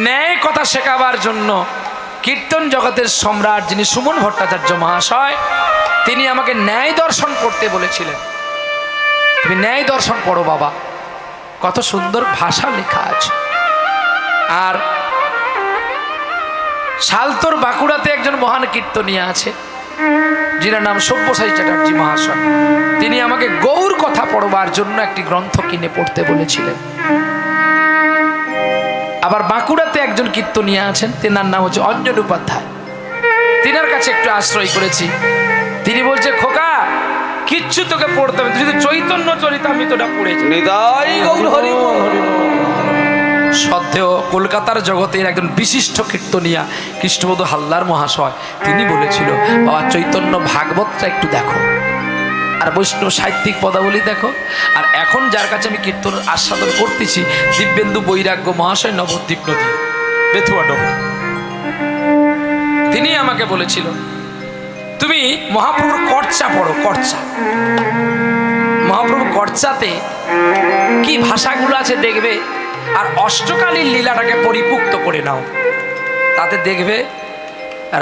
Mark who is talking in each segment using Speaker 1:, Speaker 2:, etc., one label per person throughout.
Speaker 1: ন্যায় কথা শেখাবার জন্য কীর্তন জগতের সম্রাট যিনি সুমন ভট্টাচার্য মহাশয়, তিনি আমাকে ন্যায় দর্শন পড়তে বলেছিলেন। তুমি ন্যায় দর্শন পড়ো বাবা, কত সুন্দর ভাষা লেখা আছে। আর শালতোর বাঁকুড়াতে একজন মহান কীর্তনিয়া আছে, যিনার নাম সব্যসাচী চ্যাটার্জি মহাশয়। তিনি আমাকে গৌর কথা পড়বার জন্য একটি গ্রন্থ কিনে পড়তে বলেছিলেন। আবার বাঁকুড়াতে একজন কীর্তনিয়া আছেন, তেনার নাম হচ্ছে অঞ্জন উপাধ্যায়। তিনার কাছে একটু আশ্রয় করেছি। তিনি বলছে, খোকা কিচ্ছু তোকে পড়তে হবে, তুই যদি চৈতন্য চরিতামৃতটা পড়েছি। সত্ত্বেও কলকাতার জগতের একজন বিশিষ্ট কীর্তনিয়া কৃষ্ণবোধ হালদার মহাশয়, তিনি বলেছিল, বাবা চৈতন্য ভাগবতটা একটু দেখো, আর বৈষ্ণব সাহিত্যিক পদাবলী দেখো। আর এখন যার কাছে আমি কীর্তন আস্বাদন করতেছি, দিব্যেন্দু বৈরাগ্য মহাশয়, নবদ্বীপ নদী, বেথুয়া ডোবা, তিনি আমাকে বলেছিল, তুমি মহাপ্রভুর কর্চা পড়ো, কর্চা। মহাপ্রভু কর্চাতে কি ভাষাগুলো আছে দেখবে, আর অষ্টকালীর লীলাটাকে পরিপুক্ত করে নাও, তাতে দেখবে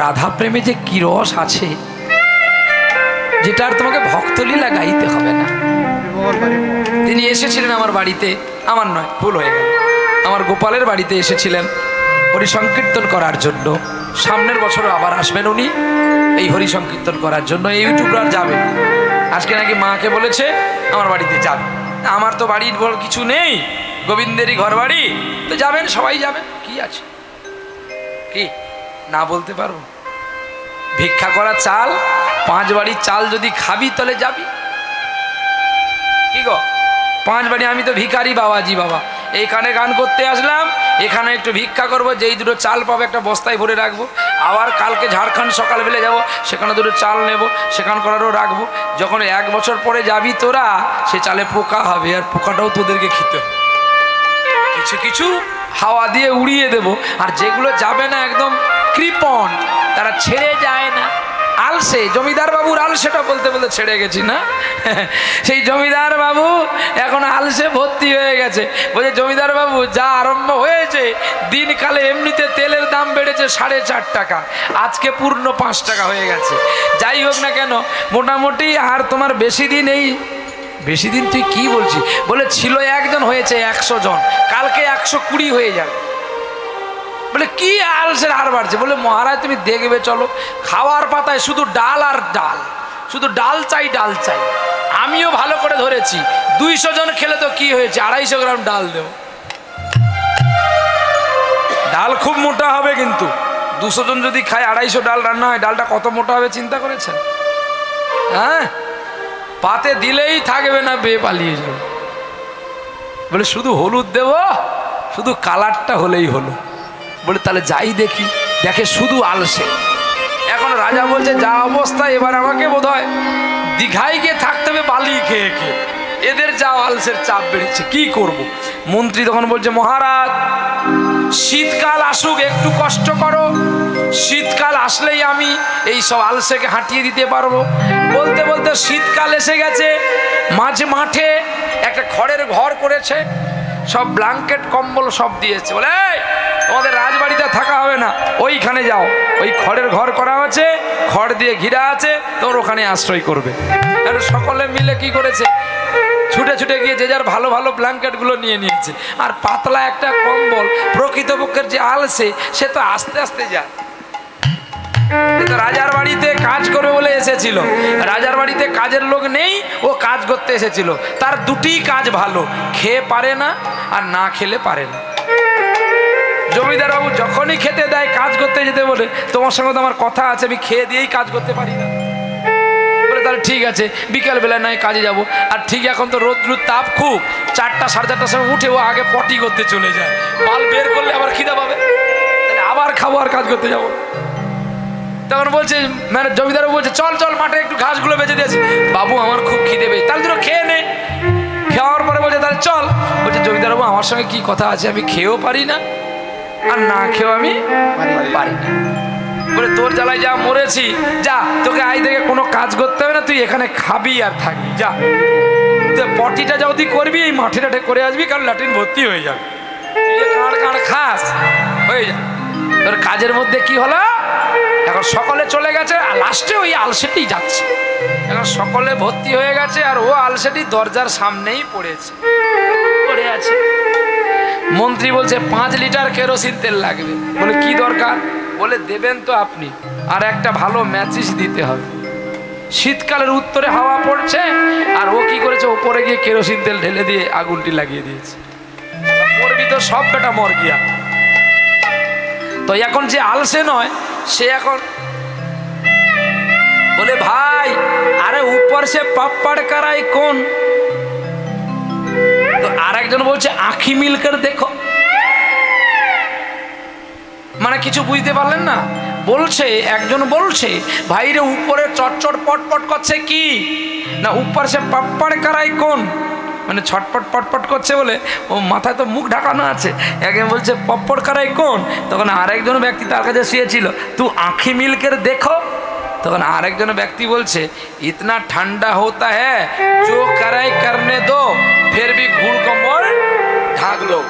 Speaker 1: রাধা প্রেমে যে কি রস আছে, যেটা আর তোমাকে ভক্তলীলা গাইতে হবে না। তিনি এসেছিলেন আমার বাড়িতে, আমার নয়, ভুল হয়ে গেল, আমার গোপালের বাড়িতে এসেছিলেন হরি সংকীর্তন করার জন্য। সামনের বছরও আবার আসবেন উনি এই হরি সংকীর্তন করার জন্য। এই ইউটিউবার যাবে, আজকে নাকি মাকে বলেছে আমার বাড়িতে যাবে। আমার তো বাড়ির বড় কিছু নেই, গোবিন্দেরই ঘর বাড়ি, তো যাবেন, সবাই যাবেন, কি আছে, কি না বলতে পারবো? ভিক্ষা করা চাল, 5 বাড়ির চাল যদি খাবি তাহলে যাবি, কি গো 5 বাড়ি। আমি তো ভিখারি বাবাজি, বাবা এইখানে গান করতে আসলাম, এখানে একটু ভিক্ষা করবো, যেই দুটো চাল পাবো একটা বস্তায় ভরে রাখবো, আবার কালকে ঝাড়খণ্ড সকালবেলা যাব, সেখানে দুটো চাল নেব, সেখানকারও রাখবো। যখন 1 বছর পরে যাবি তোরা, সে চালে পোকা হবে, আর পোকাটাও তোদেরকে খেতে হবে। কিছু কিছু হাওয়া দিয়ে উড়িয়ে দেব, আর যেগুলো যাবে না একদম কৃপণ, তারা ছেড়ে যায় না। আলসে, জমিদার বাবুর আলসেটা বলতে বলতে ছেড়ে গেছি না, সেই জমিদার বাবু এখন আলসে ভর্তি হয়ে গেছে। বলছে, জমিদার বাবু যা আরম্ভ হয়েছে, দিনকালে এমনিতে তেলের দাম বেড়েছে 4.5 টাকা, আজকে পূর্ণ 5 টাকা হয়ে গেছে। যাই হোক না কেন, মোটামুটি আর তোমার বেশি দিন, এই বেশি দিন তুই কি বলছি, বলে ছিল 1 জন, হয়েছে 100 জন, কালকে 120 হয়ে যাবে। বলে কি আলসের হার বাড়ছে? বলে মহারাজ তুমি দেখবে, চলো খাওয়ার পাতায় শুধু ডাল আর ডাল, শুধু ডাল চাই, ডাল চাই। আমিও ভালো করে ধরেছি, 200 জন খেলে তো কি হয়েছে, 250 গ্রাম ডাল দেব। ডাল খুব মোটা হবে, কিন্তু 200 জন যদি খায়, 250 ডাল রান্না হয়, ডালটা কত মোটা হবে চিন্তা করেছেন? হ্যাঁ, পাতে দিলেই থাকবে না, বেয়ে পালিয়ে যাবে। বলে শুধু হলুদ দেব, শুধু কালারটা হলেই হলো। বলে তাহলে যাই দেখি, দেখে শুধু আলসে। এখন রাজা বলছে, যা অবস্থা, এবার আমাকে বোধ হয় দীঘায় গিয়ে থাকতে হবে বালি খেয়ে খেয়ে, এদের যা আলসের চাপ বেড়েছে, কি করব। মন্ত্রী তখন বলছে, মহারাজ শীতকাল আসুক, একটু কষ্ট করো, শীতকাল আসলেই আমি এই সব আলসেকে হাঁটিয়ে দিতে পারবো। বলতে বলতে শীতকাল এসে গেছে, মাঝে মাঠে একটা খড়ের ঘর করেছে, সব ব্ল্যাঙ্কেট কম্বল সব দিয়েছে। বলে তোমাদের রাজবাড়িতে থাকা হবে না, ওইখানে যাও, ওই খড়ের ঘর করা আছে, খড় দিয়ে ঘিরা আছে, তোর ওখানে আশ্রয় করবে। আর সকলে মিলে কি করেছে, ছুটে ছুটে গিয়ে যে যার ভালো ভালো ব্ল্যাঙ্কেটগুলো নিয়ে নিয়েছে। আর পাতলা একটা কম্বল, প্রকৃতপক্ষের যে আলসে সে তো আস্তে আস্তে যায়। রাজার বাড়িতে কাজ করবে বলে এসেছিল, রাজার বাড়িতে কাজের লোক নেই, ও কাজ করতে এসেছিল। তার দুটি কাজ ভালো, খেয়ে পারে না আর না খেলে পারে না। জমিদার বাবু যখনই খেতে দেয়, কাজ করতে যেতে বলে, তোমার সঙ্গে তো আমার কথা আছে, আমি খেয়ে দিয়েই কাজ করতে পারি না। বলে তাহলে ঠিক আছে, বিকালবেলায় নয় কাজে যাব। আর ঠিক এখন তো রোদ্রুর তাপ খুব, 4টা 4:30টার সময় উঠে ও আগে পটি করতে চলে যায়, মাল বের করলে আবার খিদে পাবে, তাহলে আবার খাবো আর কাজ করতে যাবো। তখন বলছে, মানে জমিদার বাবু বলছে, চল চল মাঠে একটু ঘাসগুলো বেঁচে দিয়েছি। বাবু আমার খুব খিদে পেয়েছে। তাহলে দুটো খেয়ে নে। খাওয়ার পরে বলছে, তাহলে চল। বলছে, জমিদার বাবু আমার সঙ্গে কি কথা আছে, আমি খেয়েও পারি না আর না খেয়েও আমি পারি না। বলে তোর জ্বালায় যা মরেছি, যা, তোকে আজ থেকে কোনো কাজ করতে হবে না, তুই এখানে খাবি আর থাকবি, যা। পটিটা যদি করবি এই মাঠে টাঠে করে আসবি, কারণ ল্যাট্রিন ভর্তি হয়ে যাবে। তুই যে কাঁড় কাঁড় খাস, মাঝের মধ্যে কি হলো, এখন সকলে চলে গেছে আর লাস্টে ওই আলসেটি যাচ্ছে। এখন সকলে ভর্তি হয়ে গেছে আর ও আলসেটি দরজার সামনেই পড়ে আছে। মন্ত্রী বলছে 5 লিটার কেরোসিন তেল লাগবে। বলে কি দরকার? বলে দেবেন তো আপনি, আর একটা ভালো ম্যাচিস দিতে হবে। শীতকালের উত্তরে হাওয়া পড়ছে আর ও কি করেছে, ওপরে গিয়ে কেরোসিন তেল ঢেলে দিয়ে আগুনটি লাগিয়ে দিয়েছে। মরবি তো সব বেটা মর গিয়া। তো এখন যে আলসে নয় সে এখন বলে ভাই আরে উপর সে পাপ্পাড় কারাই কোন? তো আর একজন বলছে আঁখি মিলকার দেখো। মানে কিছু বুঝতে পারলেন না? বলছে একজন বলছে ভাই রে উপরে চটচট পটপট করছে কি না, উপর সে পাপ্পাড় কারাই কোন, মানে ছটপট পটপট করছে বলে ও মাথায় তো মুখ ঢাকানো আছে। একজন বলছে পটপট কারাই কোন, তখন আরেকজন ব্যক্তি তার কাছে শুয়েছিল তুই আঁখি মিলকের দেখো। তখন আরেকজন ব্যক্তি বলছে ইতনা ঠান্ডা হোতা হ্যাঁ জো কারাই করনে দো ফির ভি ঘুড় কম্বল ঢাক লো।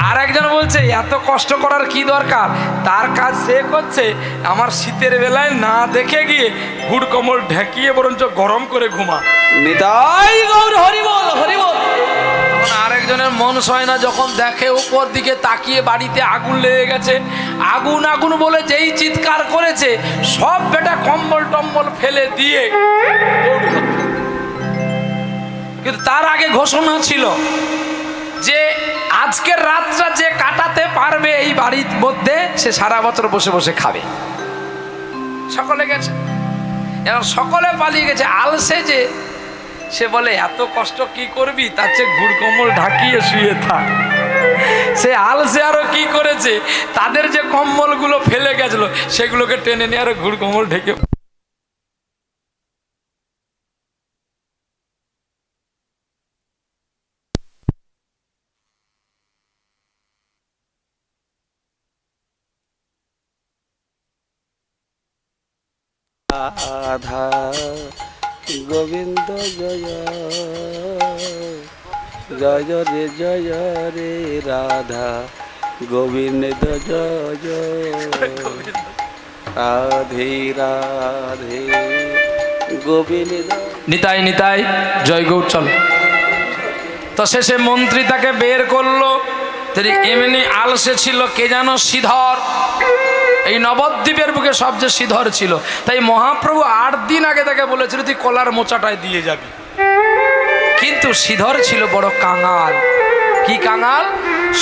Speaker 1: আর একজন বলছে এত কষ্ট করার কি দরকার, তার কাজ সে করছে, আমার শীতের বেলায় না দেখে গিয়ে ঘুড় কম্বল ঢেকিয়ে বরঞ্চ গরম করে ঘুমা।
Speaker 2: নিতাই গৌর হরি বল হরি বল।
Speaker 1: তখন আরেকজনের মন সয় না, যখন দেখে উপর দিকে তাকিয়ে বাড়িতে আগুন লেগে গেছে, আগুন আগুন বলে যেই চিৎকার করেছে সব বেটা কম্বল টম্বল ফেলে দিয়ে। কিন্তু তার আগে ঘোষণা ছিল যে আজকের রাতটা যে কাটাতে পারবে এই বাড়ির মধ্যে সে সারা বছর বসে বসে খাবে। সকলে গেছে, এবং সকলে পালিয়ে গেছে। আলসে যে সে বলে এত কষ্ট কি করবি, তার চেয়ে ঘুড় কম্বল ঢাকিয়ে শুয়ে থাক। সে আলসে আরো কি করেছে, তাদের যে কম্বলগুলো ফেলে গেছিল সেগুলোকে টেনে নিয়ে আরো ঘুড় কম্বল ঢেকে
Speaker 2: রাধা গোবিন্দ জয় জয় রে জয় রে রাধা গোবিন্দ জয় রাধে রাধে গোবিন্দ।
Speaker 1: নিতাই নিতাই জয় গৌর চলো। তো শেষে মন্ত্রী তাকে বের করলো। তিনি এমনি আলসে ছিল কে জানো, শ্রীধর। এই নবদ্বীপের বুকে সবচেয়ে শ্রীধর ছিল। তাই মহাপ্রভু 8 দিন আগে তাকে বলেছিল তুই কলার মোচাটায় দিয়ে যাবি। কিন্তু শ্রীধর ছিল বড় কাঙাল। কি কাঙাল?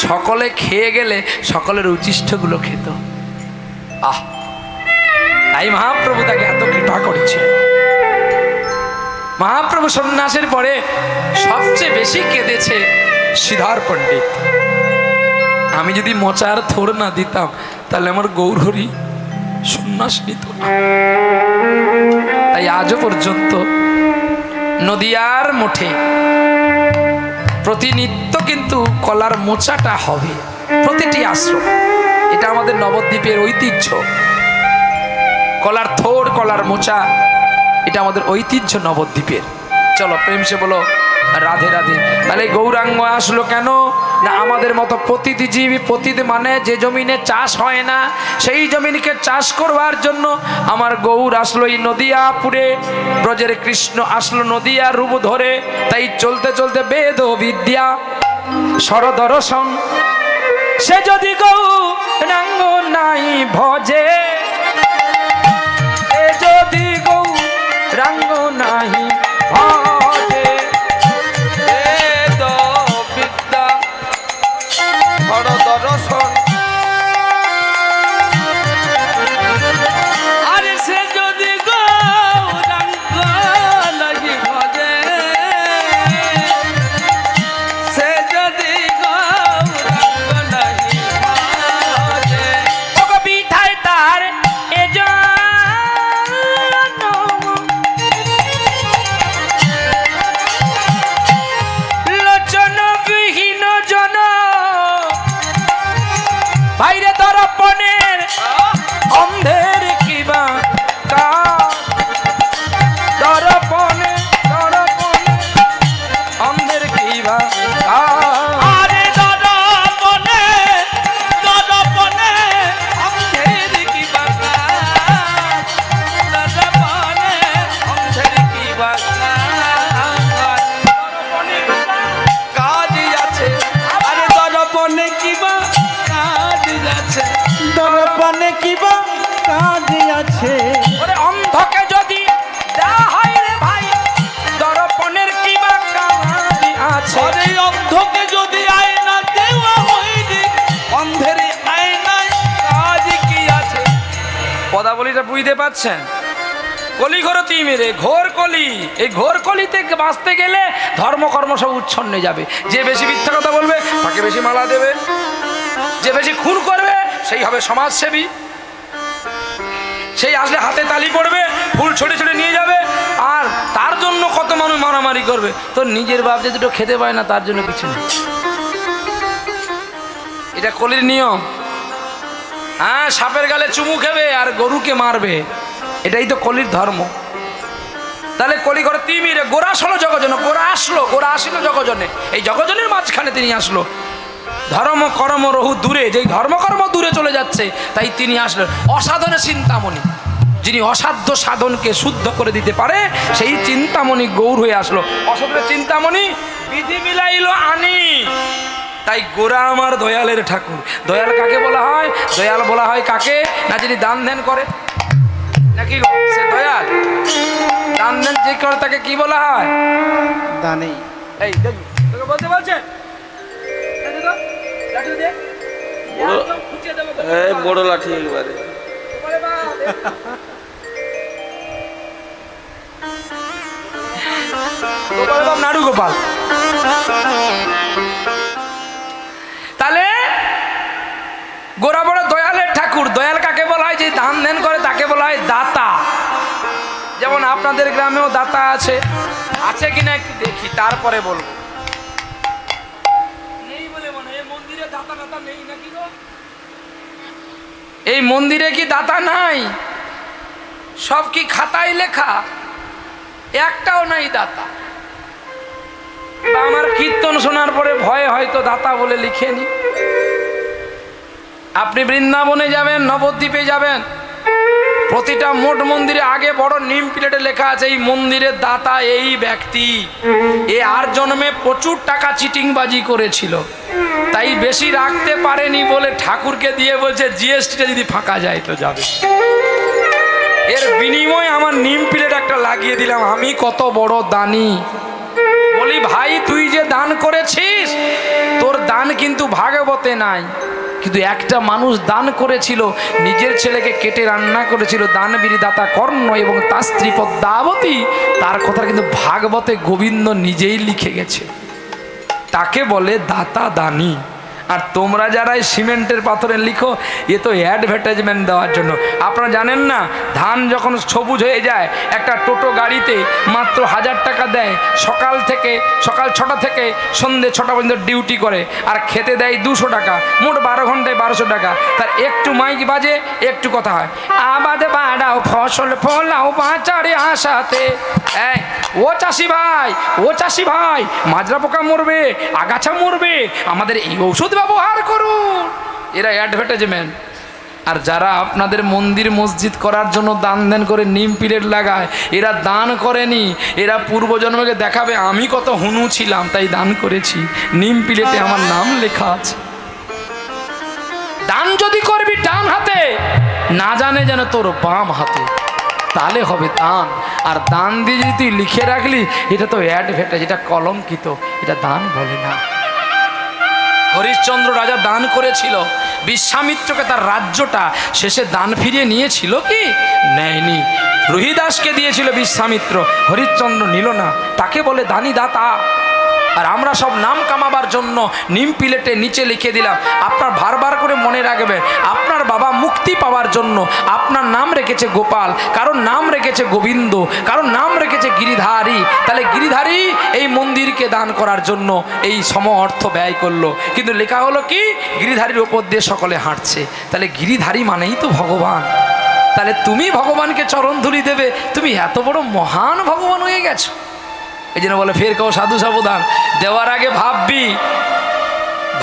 Speaker 1: সকলে খেয়ে গেলে সকলের উচিষ্ঠগুলো খেত। আহ, তাই মহাপ্রভু তাকে এত কৃপা করেছিল। মহাপ্রভু সন্ন্যাসের পরে সবচেয়ে বেশি কেঁদেছে শ্রীধর পণ্ডিত। আমি যদি মোচার থোড় না দিতাম তাহলে আমার গৌরহরি সন্ন্যাস নিত না। তাই আজও পর্যন্ত নদিয়ার মঠে প্রতিনিত্য কিন্তু কলার মোচাটা হবে প্রতিটি আশ্রম। এটা আমাদের নবদ্বীপের ঐতিহ্য। কলার থোড়, কলার মোচা, এটা আমাদের ঐতিহ্য নবদ্বীপের। চলো প্রেম সে বলো রাধে রাধে। তাহলে গৌরাঙ্গ আসলো কেন না, আমাদের মতো পতিত জীবী, পতিত মানে যে জমিনে চাষ হয় না সেই জমিনকে চাষ করবার জন্য আমার গৌর আসলো এই নদিয়াপুরে। ব্রজের কৃষ্ণ আসলো নদিয়া রূপ ধরে। তাই চলতে চলতে বেদ বিদ্যা সরদর্শন, সে যদি গৌরাঙ্গ নাই ভজে, সে যদি গৌরাঙ্গ নাই ভজে,
Speaker 2: দর্শন
Speaker 1: আরে সে যদি গৌরাঙ্গ লাগি ভজে, সে যদি গৌরাঙ্গ লাগি ভজে, ওগো বিধায় তার লোচন বিহীন জন বাইরে দর্পণের অন্ধের কিবা দর্পণে দর্পণে অন্ধের কিবা আরে দর্পণে দর্পণে আছে?
Speaker 3: দর্পণে কি বা কাজ আছে?
Speaker 1: ওরে অন্ধকে যদি দেওয়া হয় রে ভাই, দর্পণের কি বা কাজ আছে?
Speaker 2: আরে অন্ধকে যদি আয়না দেওয়া হয়নি, অন্ধের আয়নায় কাজ কি আছে?
Speaker 1: পদাবলীটা বুঝতে পারছেন? কলি ঘরতি মেরে ঘোর কলি, এই ঘোর কলিতে বাঁচতে গেলে ধর্মকর্ম সব উচ্ছন্নে যাবে। যে বেশি মিথ্যা কথা বলবে তাকে বেশি মালা দেবে, যে বেশি খুন করবে সেই হবে সমাজসেবী, সেই আসলে হাতে তালি পড়বে, ফুল ছড়ে ছড়ে নিয়ে যাবে, আর তার জন্য কত মানুষ মারামারি করবে। তো নিজের বাপ যে দুটো খেতে পায় না তার জন্য কিছু নেই। এটা কলির নিয়ম। হ্যাঁ, সাপের গালে চুমু খেবে আর গরুকে মারবে, এটাই তো কলির ধর্ম। তাহলে কলি ঘরে তিমিরে গোরা আসলো জগজন, গোরা আসলো জগজনে, এই জগজনের মাঝখানে তিনি আসলো। ধর্ম কর্ম রহু দূরে, যেই ধর্মকর্ম দূরে চলে যাচ্ছে তাই তিনি আসলেন। অসাধনে চিন্তামণি, যিনি অসাধ্য সাধনকে শুদ্ধ করে দিতে পারে সেই চিন্তামণি গৌর হয়ে আসলো। অসাধ্য চিন্তামণি বিধি মিলাইলো আনি, তাই গোরা আমার দয়ালের ঠাকুর। দয়াল কাকে বলা হয়? দয়াল বলা হয় কাকে না, যিনি দান ধ্যান করে, নাকি গো সে দয়াল? দান ধ্যান যে করে তাকে কি বলা হয়?
Speaker 3: দানি।
Speaker 1: এই দেখি তোকে বলতে বলছে,
Speaker 2: হ্যাঁ, বড় লাঠি একবারে।
Speaker 1: নাড়ু গোপাল। তাহলে গোরা বড় দয়ালের ঠাকুর। দয়াল কাকে বলা হয়? যে দান ধ্যান করে তাকে বলা হয় দাতা। যেমন আপনাদের গ্রামেও দাতা আছে, আছে কিনা একটু দেখি তারপরে বলবো। নেই বলে মনে হয় মন্দিরে দাতা দাতা নেই নাকি গো? এই মন্দিরে কি দাতা নাই? সব কি খাতায় লেখা? একটাও নাই দাতা। বা আমার কীর্তন শোনার পরে ভয় হয়তো দাতা বলে লিখেনি। আপনি বৃন্দাবনে যাবেন, নবদ্বীপে যাবেন, প্রতিটা মোট মন্দিরে আগে বড় নিম প্লেটে লেখা আছে এই মন্দিরের দাতা এই ব্যক্তি, এ আর জন্মে প্রচুর টাকা চিটিংবাজি করেছিল, তাই বেশি রাখতে পারেনি বলে ঠাকুরকে দিয়ে বলছে জিএসটিটা যদি ফাঁকা যায় তো যাবে। এর বিনিময়ে আমার নিম প্লেট একটা লাগিয়ে দিলাম, আমি কত বড় দানি। বলি ভাই তুই যে দান করেছিস তোর দান কিন্তু ভাগবতে নাই, কিন্তু একটা মানুষ দান করেছিল, নিজের ছেলেকে কেটে রান্না করেছিল, দানবীর দাতা কর্ণ এবং তার স্ত্রী পদ্মাবতী, তার কথা কিন্তু ভাগবতে গোবিন্দ নিজেই লিখে গেছে। তাকে বলে দাতা দানি। আর তোমরা যারা সিমেন্টের পাথরে লিখো এ তো অ্যাডভার্টাইজমেন্ট দেওয়ার জন্য। আপনারা জানেন না, ধান যখন সবুজ হয়ে যায় একটা টোটো গাড়িতে মাত্র 1000 টাকা দেয়, সকাল 6টা থেকে সন্ধ্যে 6টা পর্যন্ত ডিউটি করে, আর খেতে দেয় 200 টাকা, মোট 12 ঘন্টায় 1200 টাকা। তার একটু মাইক বাজে, একটু কথা হয়, আবাদ বাড়াও ফসল ফলাও বাঁচারে আশাতে। ও চাষি ভাই মাজরা পোকা মরবে, আগাছা মরবে, আমাদের এই ঔষধ ব্যবহার করুন। এরা অ্যাডভার্টাইজমেন্ট। আর যারা আপনাদের মন্দির মসজিদ করার জন্য দান দেন করে নিম প্লেট লাগায়, এরা দান করেনি, এরা পূর্বজন্মকে দেখাবে আমি কত হুনু ছিলাম তাই দান করেছি, নিম প্লেটে আমার নাম লেখা আছে। দান যদি করবি ডান হাতে, না জানে যেন তোর বাম হাতে, তাহলে হবে দান। আর দান দিয়ে যদি তুই লিখে রাখলি এটা তো অ্যাডভার্টাইজ, এটা কলঙ্কিত, এটা দান বলে না। হরিশ্চন্দ্র রাজা দান করেছিল, বিশ্বামিত্রকে তার রাজ্যটা শেষে দান ফিরিয়ে নিয়েছিল কি? নেয়নি। রোহিদাসকে দিয়েছিল বিশ্বামিত্র, হরিশ্চন্দ্র নিল না, তাকে বলে দানি দাতা। আর আমরা সব নাম কামাবার জন্য নিম প্লেটে নিচে লিখে দিলাম। আপনার বারবার করে মনে রাখবেন, আপনার বাবা মুক্তি পাওয়ার জন্য আপনার নাম রেখেছে গোপাল, কারণ নাম রেখেছে গোবিন্দ, কারণ নাম রেখেছে গিরিধারী। তাহলে গিরিধারী এই মন্দিরকে দান করার জন্য এই সম অর্থ ব্যয় করলো, কিন্তু লেখা হলো কি গিরিধারীর ওপর দিয়ে সকলে হাঁটছে। তাহলে গিরিধারী মানেই তো ভগবান। তাহলে তুমি ভগবানকে চরণ ধুলি দেবে, তুমি এত বড় মহান ভগবান হয়ে গেছো। এই জন্য বলে ফের কাও সাধু সাবধান, দেওয়ার আগে ভাববি,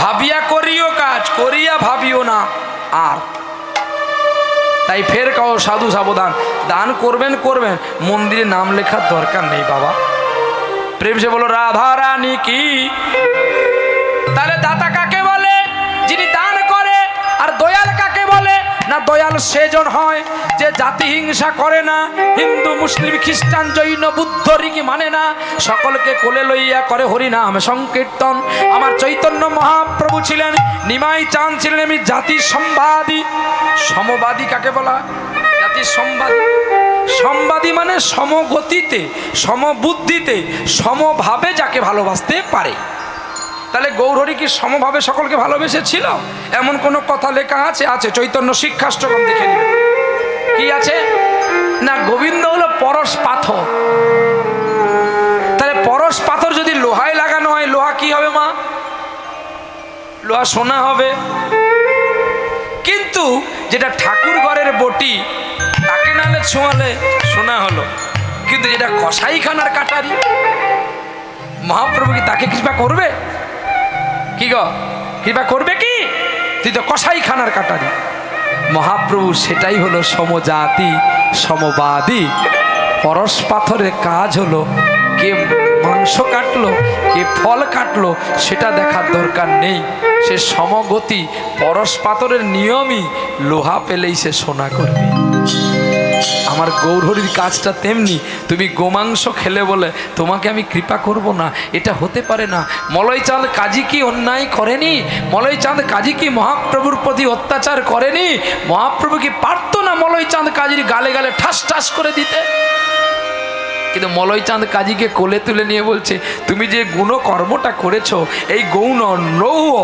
Speaker 1: ভাবিয়া করিও কাজ, করিয়া ভাবিও না। আর তাই ফের কাও সাধু সাবধান, দান করবেন মন্দিরে নাম লেখার দরকার নেই বাবা। প্রেম সে বলো রাধা রানী কি। তাহলে দাতা কাকে বলে? যিনি দান করে। আর দয়াল কাকে কেবল সেজন হয় যে জাতি হিংসা করে না, হিন্দু মুসলিম খ্রিস্টান জৈন বুদ্ধ ঋগি মানে না, সকলকে কোলে লইয়া করে হরিনাম সংকীর্তন। আমার চৈতন্য মহাপ্রভু ছিলেন, নিমাই চাঁদ ছিলেন আমি জাতির সম্বাদী। সমবাদী কাকে বলা? জাতির সম্বাদী। সম্বাদী মানে সমগতিতে, সমবুদ্ধিতে, সমভাবে যাকে ভালোবাসতে পারে। তাহলে গৌরহরি কি সমভাবে সকলকে ভালোবেসেছিল? এমন কোন কথা লেখা আছে? আছে, চৈতন্য শিক্ষাষ্টকম দেখে নেবে। কি আছে না, গোবিন্দ হলো পরশ পাথর। তাহলে পরশ পাথর যদি লোহায় লাগানো হয়, লোহা কি হবে মা? লোহা সোনা হবে। কিন্তু যেটা ঠাকুর ঘরের বটি, তাকে নালে ছোঁয়ালে সোনা হলো। কিন্তু যেটা কসাইখানার কাটারি, মহাপ্রভু কি তাকে কৃপা করবে? কি গো, কৃপা করবে কি? তুই তো কসাইখানার কাটারি। মহাপ্রভু সেটাই হলো সমজাতি সমবাদী। পরশ পাথরের কাজ হলো কে মাংস কাটলো, কে ফল কাটলো, সেটা দেখার দরকার নেই। সে সমগতি, পরশ পাথরের নিয়মই লোহা পেলেই সে সোনা করবে। আমার গৌরহরির কাজটা তেমনি। তুমি গোমাংস খেলে বলে তোমাকে আমি কৃপা করব না, এটা হতে পারে না। মলয় চাঁদ কাজী কি অন্যায় করেনি? মলয় চাঁদ কাজী কি মহাপ্রভুর প্রতি অত্যাচার করেনি? মহাপ্রভু কি পারতো না মলয় চাঁদ কাজীর গালে গালে ঠাস ঠাস করে দিতে? কিন্তু মলয় চাঁদ কাজীকে কোলে তুলে নিয়ে বলছে, তুমি যে গুণ কর্মটা করেছো, এই গৌণ লৌহ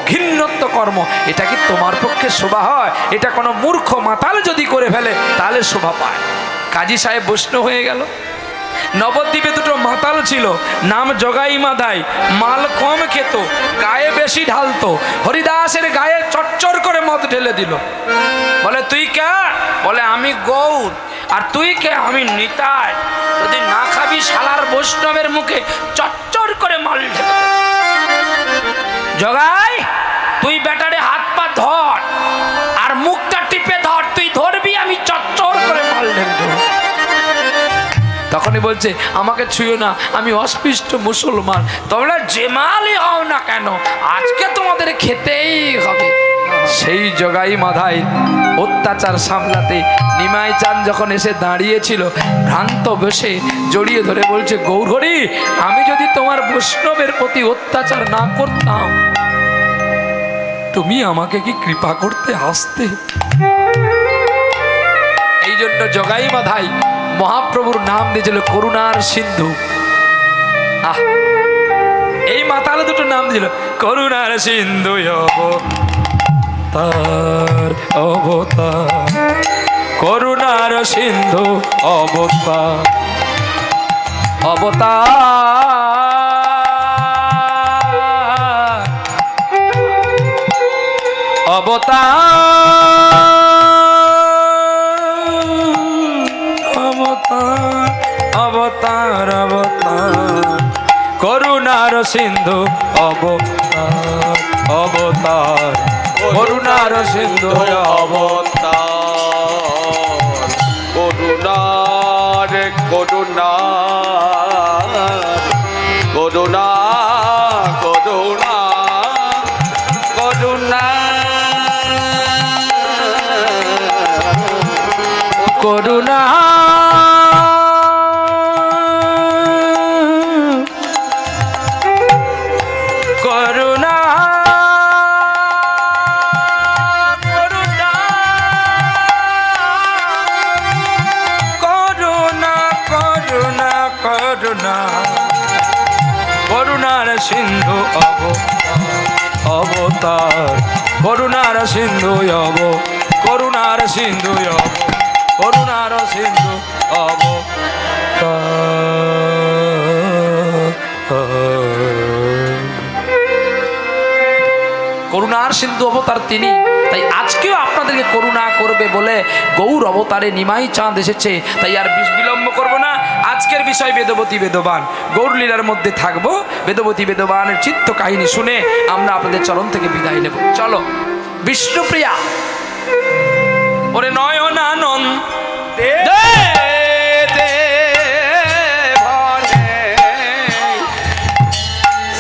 Speaker 1: ঘৃণ্যত্ব কর্ম, এটা কি তোমার পক্ষে শোভা হয়? এটা কোনো মূর্খ মাতাল যদি করে ফেলে তাহলে শোভা পায়। কাজী সাহেব বৈষ্ণব হয়ে গেল। নবদ্বীপে দুটো মাতাল ছিল, নাম জগাই মাদাই। মাল কম খেত, গায়ে বেশি ঢালতো। হরিদাসের গায়ে চচ্চর করে মদ ঢেলে দিল। বলে তুই কে? বলে আমি গৌর। আর তুই কে? আমি নিতাই। যদি না খাবি শালার বৈষ্ণবের মুখে চচ্চর করে মাল ঢেলে। জগাই, তুই বেটারে হাত পা ধর আর মুখটা টিপে ধর, তুই ধরবি, আমি চচ্চর করে মাল ঢেলে দেব। তখনই বলছে, আমাকে ছুঁয়ো না, আমি অস্পৃষ্ট মুসলমান। তোমরা যে মালই হও না কেন, আজকে তোমাদের খেতেই হবে। সেই জগাই মাধাই অত্যাচার সামলাতে নিমাই চাঁদ যখন এসে দাঁড়িয়েছিল, ভ্রান্ত বসে জড়িয়ে ধরে বলছে, গৌরহরি, আমি যদি তোমার বৈষ্ণবের প্রতি অত্যাচার না করতাম, তুমি আমাকে কি কৃপা করতে আসতে? এই জন্য জগাই মাধাই মহাপ্রভুর নাম দিয়েছিল করুণার সিন্ধু। এই মাতালে দুটো নাম দিয়েছিল, করুণার সিন্ধু অবতার অবতার, করুণার সিন্ধু অবতার অবতার অবতার অবতার অবতার, করুণার সিন্ধু অবতার অবতার, করুণার সিন্ধু
Speaker 2: অবতার, করুণার করুণা করুণা করুণা করুণা
Speaker 1: করুণা করুণা করুণা করুণা করুণা, করুণার সিন্ধু অবতার, করুণার সিন্ধু করুণার সিন্ধু করুণার সিন্ধু করুণার সিন্ধু অবতার তিনি। তাই আজকেও আপনাদেরকে করুণা করবে বলে গৌর অবতারে নিমাই চাঁদ এসেছে। তাই আর বিলম্ব করব না, আজকের বিষয় বেদবতী বেদবান। গৌর লীলার মধ্যে থাকবো, বেদবতী বেদবানের চিত্ত কাহিনী শুনে আমরা আপনাদের চরণ থেকে বিদায় নেব। চলো বিষ্ণুপ্রিয়া, ওরে নয়নানন্দ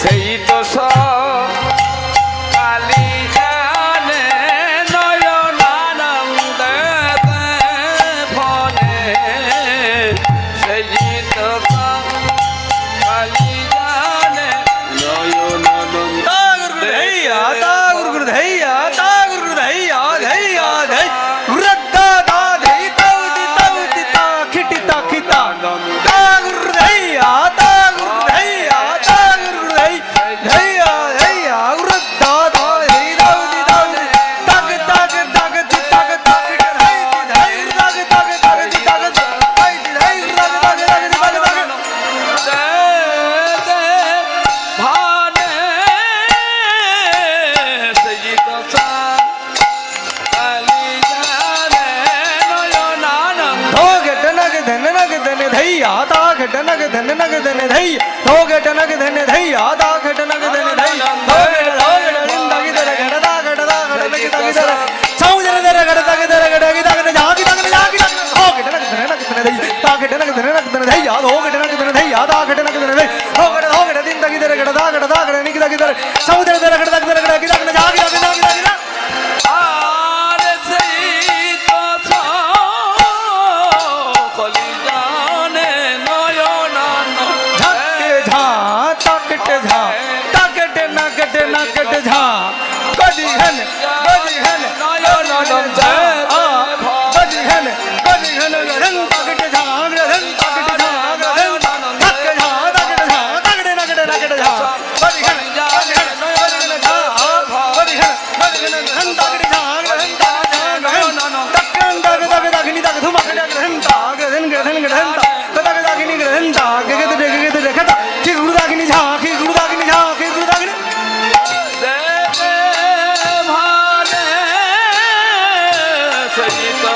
Speaker 2: সেই তো কালী জানে নয়নানন্দে
Speaker 3: धैया ता घट नग धन नग धन धै धो घट नग धन धैया ता घट नग धन धै धो घट दिन दग दर घट ता घट नग दर सौ जन दर घट तग दर घट गी तग जा गी तग जा गी धो घट नग धन धै ता घट नग धन धैया धो घट नग धन धैया ता घट नग धन धै धो घट दिन दग दर घट ता घट निक दग दर सौ जन दर घट तग दर घट गी तग जा गी तग
Speaker 2: আর সেই তো কলি জানে নয়নান
Speaker 3: झकटे झा तकटे झा तकटे नकट नकट झा गदी घन नयन गदी घन रन तकटे झा रन तकटे झा रन तक झा तकटे झा तकटे नकट नकट झा गदी घन नयन झा गदी घन रन तकटे झा रन तकन तक तक तकनी तक धुमक तक रन तक रन रन रन तक तकनी रन तक गगद गगद देखता कि गुरुदागिनी झा कि गुरुदागिनी झा कि गुरुदागिनी
Speaker 2: দেবে ভানে সেই তো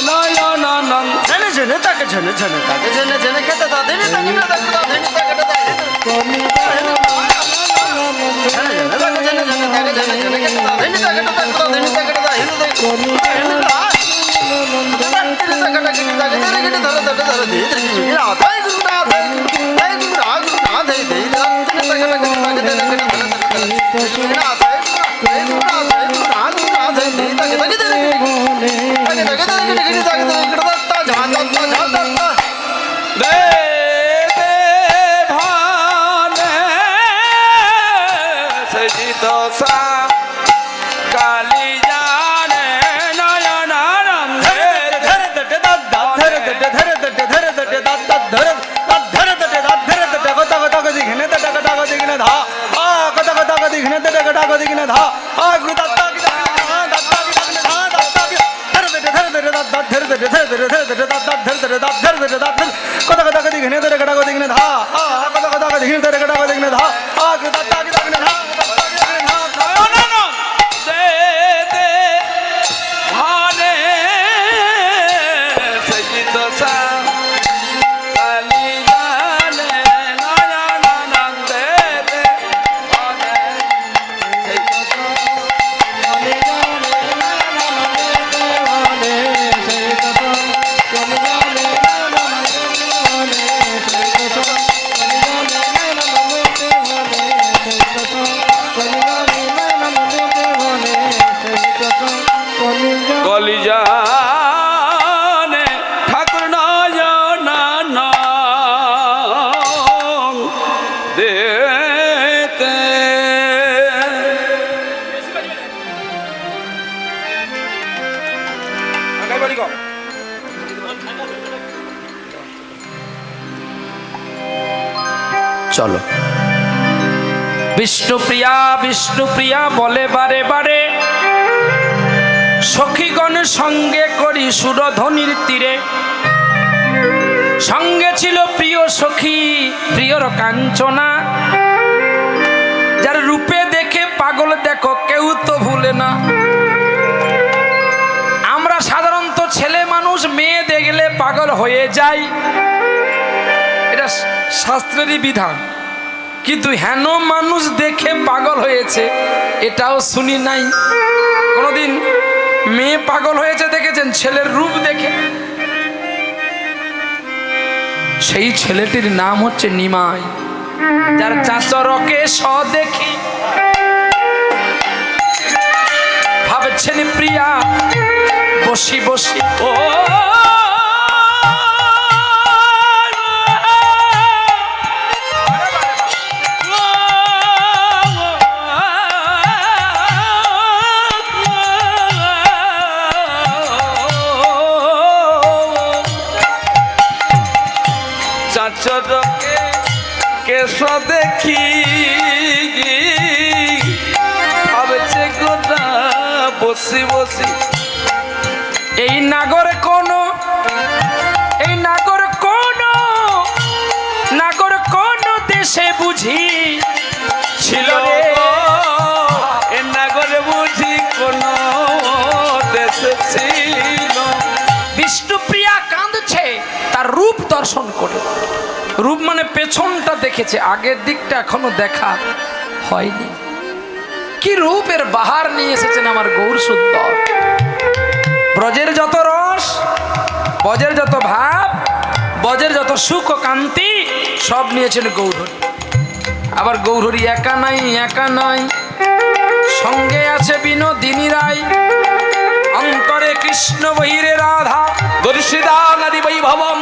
Speaker 2: নয়নান
Speaker 3: झन झन तक झन झन तक झन झन कत ता दिन तक न तक ता दिन तक ता झन झन तक झन झन तक झन झन कत ता दिन तक ता दिन तक ता हिल दे
Speaker 2: দেবে ভানে সেই তো কালি জানে নয়নান দেবে ভানে সেই তো কালি জানে নয়নান দেবে ভানে সেই কলিজানে ঠাকুর নয়নান দেতে
Speaker 1: চলো বিষ্ণুপ্রিয়া বলে বারে বারে সখীগণ সঙ্গে করি সুরধ্বনির তীরে সঙ্গে ছিল প্রিয় সখী প্রিয়র কাঞ্চনা যার রূপে দেখে পাগল দেখো কেউ তো ভুলে না। আমরা সাধারণত ছেলে মানুষ মেয়ে দেখলে পাগল হয়ে যাই, এটা শাস্ত্রেরই বিধান, কিন্তু হেন মানুষ দেখে পাগল হয়েছে এটাও শুনি নাই। কোনোদিন মেয়ে পাগল হয়েছে দেখেছেন ছেলের রূপ দেখে? সেই ছেলেটির নাম হচ্ছে নিমাই, যার চাচরকে দেখি ভাবছেন প্রিয়া বসি বসি ও
Speaker 2: চাচরকে কেশ দেখি ভাবছে গোটা বসি বসি
Speaker 1: এই নাগরে কোনো দেশে বুঝি ছিল রে
Speaker 2: এ নাগরে বুঝি কোন দেশে ছিল
Speaker 1: বিষ্ণু করে। রূপ মানে পেছনটা দেখেছে, আগের দিকটা এখনো দেখা হয়নি। কি রূপের বাহার নিয়ে এসেছেন আমার গৌর সুন্দর। ব্রজের যত রস, ব্রজের যত ভাব, ব্রজের যত সুখ ও কান্তি সব নিয়েছেন গৌরহরি। আবার গৌরহরি একা নাই, একা নয়, সঙ্গে আছে বিনোদিনী রায়, অন্তরে কৃষ্ণ বহিরে রাধা,
Speaker 2: দর্শিদা নদী বৈভবম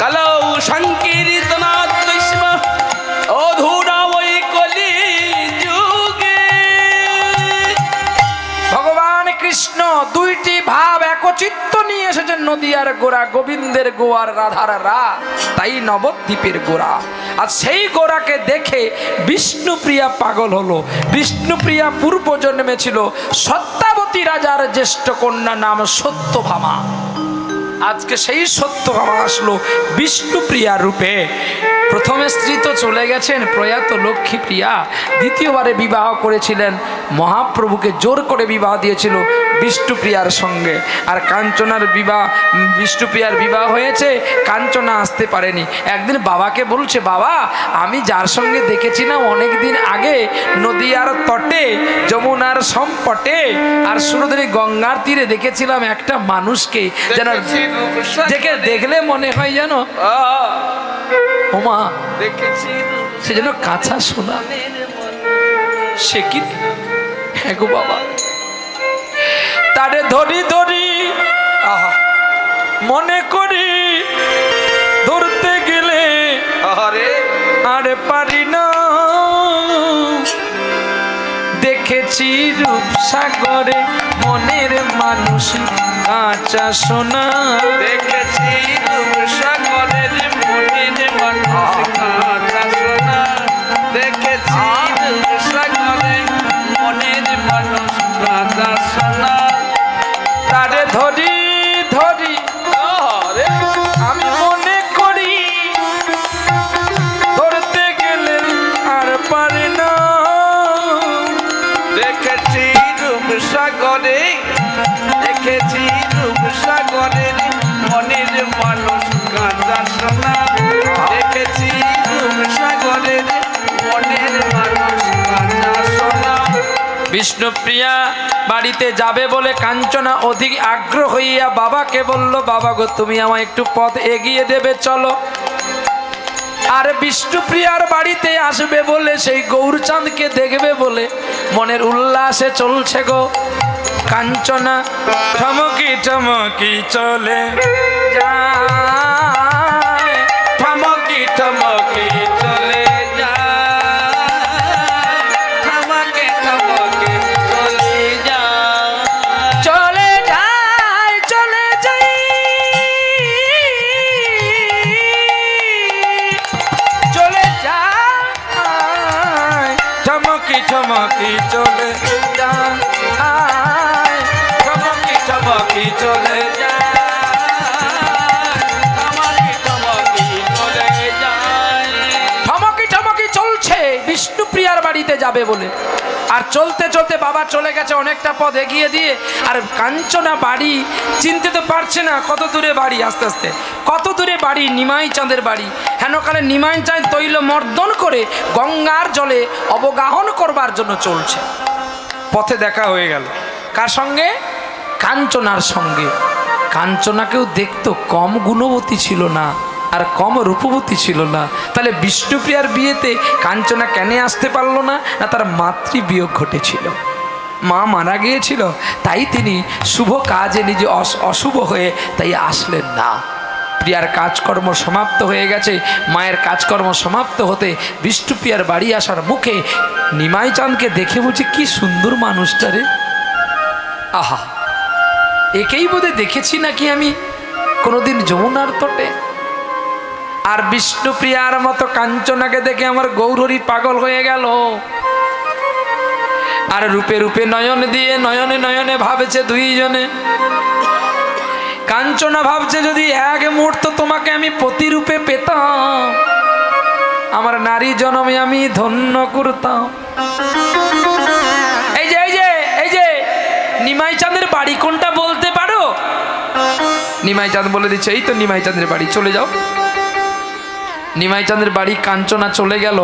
Speaker 2: কলৌ সংকীর্তনাত্মস্ম অধুরা ওই কলি যুগে।
Speaker 1: ভগবান কৃষ্ণ দুইটি ভাব একচিত্ত নিয়ে এসেছেন নদিয়ার গোড়া, গোবিন্দের গোয়ার রাধার রা, তাই নবদ্বীপের গোড়া। আর সেই গোড়াকে দেখে বিষ্ণুপ্রিয়া পাগল হলো। বিষ্ণুপ্রিয়া পূর্ব জন্মে ছিল সত্যাবতী রাজার জ্যেষ্ঠ কন্যা, নাম সত্যভামা। আজকে সেই সত্যভামা আসলো বিষ্ণুপ্রিয়া রূপে। প্রথমে স্ত্রী তো চলে গেছেন প্রয়াত লক্ষ্মীপ্রিয়া, দ্বিতীয়বারে বিবাহ করেছিলেন, মহাপ্রভুকে জোর করে বিবাহ দিয়েছিল বিষ্ণুপ্রিয়ার সঙ্গে। আর কাঞ্চনার বিবাহ, বিষ্ণুপ্রিয়ার বিবাহ হয়েছে, কাঞ্চনা আসতে পারেনি। একদিন বাবাকে বলছে, বাবা আমি যার সঙ্গে দেখেছিলাম অনেক দিন আগে নদীয়ার তটে, যমুনার সম্পটে আর সুরধনী গঙ্গার তীরে দেখেছিলাম একটা মানুষকে, যেন দেখে দেখলে মনে হয় যেন ওমা
Speaker 2: দেখেছি
Speaker 1: সে যেন কাঁচা সোনা। সে কি? হ্যাঁ গো বাবা, তারে ধরি ধরি আহা মনে করি, ধরতে গেলে
Speaker 2: আরে
Speaker 1: আরে পারি না। দেখেছি রূপসাগরে মনের মানুষ কাঁচা সোনা,
Speaker 2: দেখেছি রূপসাগরের মনের মানুষ কাঁচা সোনা, দেখেছি রূপসাগরের মনের মানুষ কাঁচা সোনা।
Speaker 1: তারে ধরি ধরি
Speaker 2: আরে
Speaker 1: আমি মনে করি, ধরতে গেলে আর পারি না।
Speaker 2: দেখেছি রূপসাগরে, দেখেছি রূপসাগরের মনের মানুষ কাঁচা সোনা, দেখেছি রূপসাগরের মনের মানুষ কাঁচা সোনা।
Speaker 1: বিষ্ণুপ্রিয়া বাড়িতে যাবে বলে কাঞ্চনা অধিক আগ্রহ হইয়া বাবাকে বলল, বাবা গো তুমি আমায় একটু পথ এগিয়ে দেবে, চলো। আর বিষ্ণুপ্রিয়ার বাড়িতে আসবে বলে, সেই গৌরচাঁদকে দেখবে বলে মনের উল্লাসে চলছে গো কাঞ্চনা। ঠমকি ঠমকি চলে যায়, ঠমকি ঠমকি চলে যায়,
Speaker 2: ঠমকে ঠমকে চলে যায়,
Speaker 1: চলে যায়, চলে যাই, চলে যায়, ঠমকি ঠমকি চলে যায়, ঠমকি ঠমকি চলে যায়,
Speaker 2: ঠমকে ঠমকে চলে যায়।
Speaker 1: ঠমকি ঠমকি চলছে বিষ্ণুপ্রিয়ার বাড়িতে যাবে বলে। আর চলতে চলতে বাবা চলে গেছে অনেকটা পথ এগিয়ে দিয়ে, আর কাঞ্চনা বাড়ি চিনতে তো পারছে না কত দূরে বাড়ি। আস্তে আস্তে কত দূরে বাড়ি, নিমাই চাঁদের বাড়ি। হেনকালে নিমাই চাঁদ তৈল মর্দন করে গঙ্গার জলে অবগাহন করবার জন্য চলছে। পথে দেখা হয়ে গেল কার সঙ্গে? কাঞ্চনার সঙ্গে। কাঞ্চনাকেও দেখতো কম গুণবতী ছিল না, আর কম রূপবতী ছিল না। তাহলে বিষ্ণুপ্রিয়ার বিয়েতে কাঞ্চনা কেন আসতে পারলো না? না তার মাতৃবিয়োগ ঘটেছিল, মা মারা গিয়েছিল, তাই তিনি শুভ কাজে নিজে অশুভ হয়ে তাই আসলেন না। প্রিয়ার কাজকর্ম সমাপ্ত হয়ে গেছে, মায়ের কাজকর্ম সমাপ্ত হতে বিষ্ণুপ্রিয়ার বাড়ি আসার মুখে নিমাই চাঁদকে দেখে বলছে, কি সুন্দর মানুষটা রে, আহা একেই বোধহয় দেখেছি নাকি আমি কোনোদিন যমুনার তটে। আর বিষ্ণুপ্রিয়ার মতো কাঞ্চনাকে দেখে আমার গৌরহরি পাগল হয়ে গেল। আর রূপে রূপে নয়ন দিয়ে নয়নে নয়নে ভাবছে দুইজনে। কাঞ্চনা ভাবছে, যদি এক মুহূর্ত তোমাকে আমি প্রতিরূপে পেতাম, আমার নারী জনমে আমি ধন্য করতাম। এই যে এই যে এই যে নিমাই চাঁদের বাড়ি কোনটা বলতে পারো? নিমাই চাঁদ বলে দিচ্ছে, এই তো নিমাই চাঁদের বাড়ি, চলে যাও। নিমাই চাঁদের বাড়ি কাঞ্চনা চলে গেল।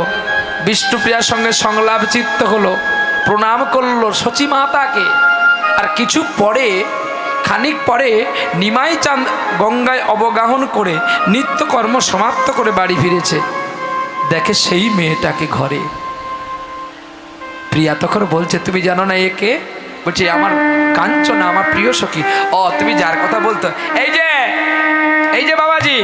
Speaker 1: বিষ্ণুপ্রিয়ার সঙ্গে সংলাপ চিত্ত হলো, প্রণাম করলো সচী মাতাকে। আর কিছু পরে, খানিক পরে নিমাই চাঁদ গঙ্গায় অবগাহন করে নিত্যকর্ম সমাপ্ত করে বাড়ি ফিরেছে। দেখে সেই মেয়েটাকে ঘরে। প্রিয়া তখন বলছে, তুমি জানো না একে? বলছে, আমার কাঞ্চনা, আমার প্রিয় সখী। ও, তুমি যার কথা বলতো, এই যে বাবাজি,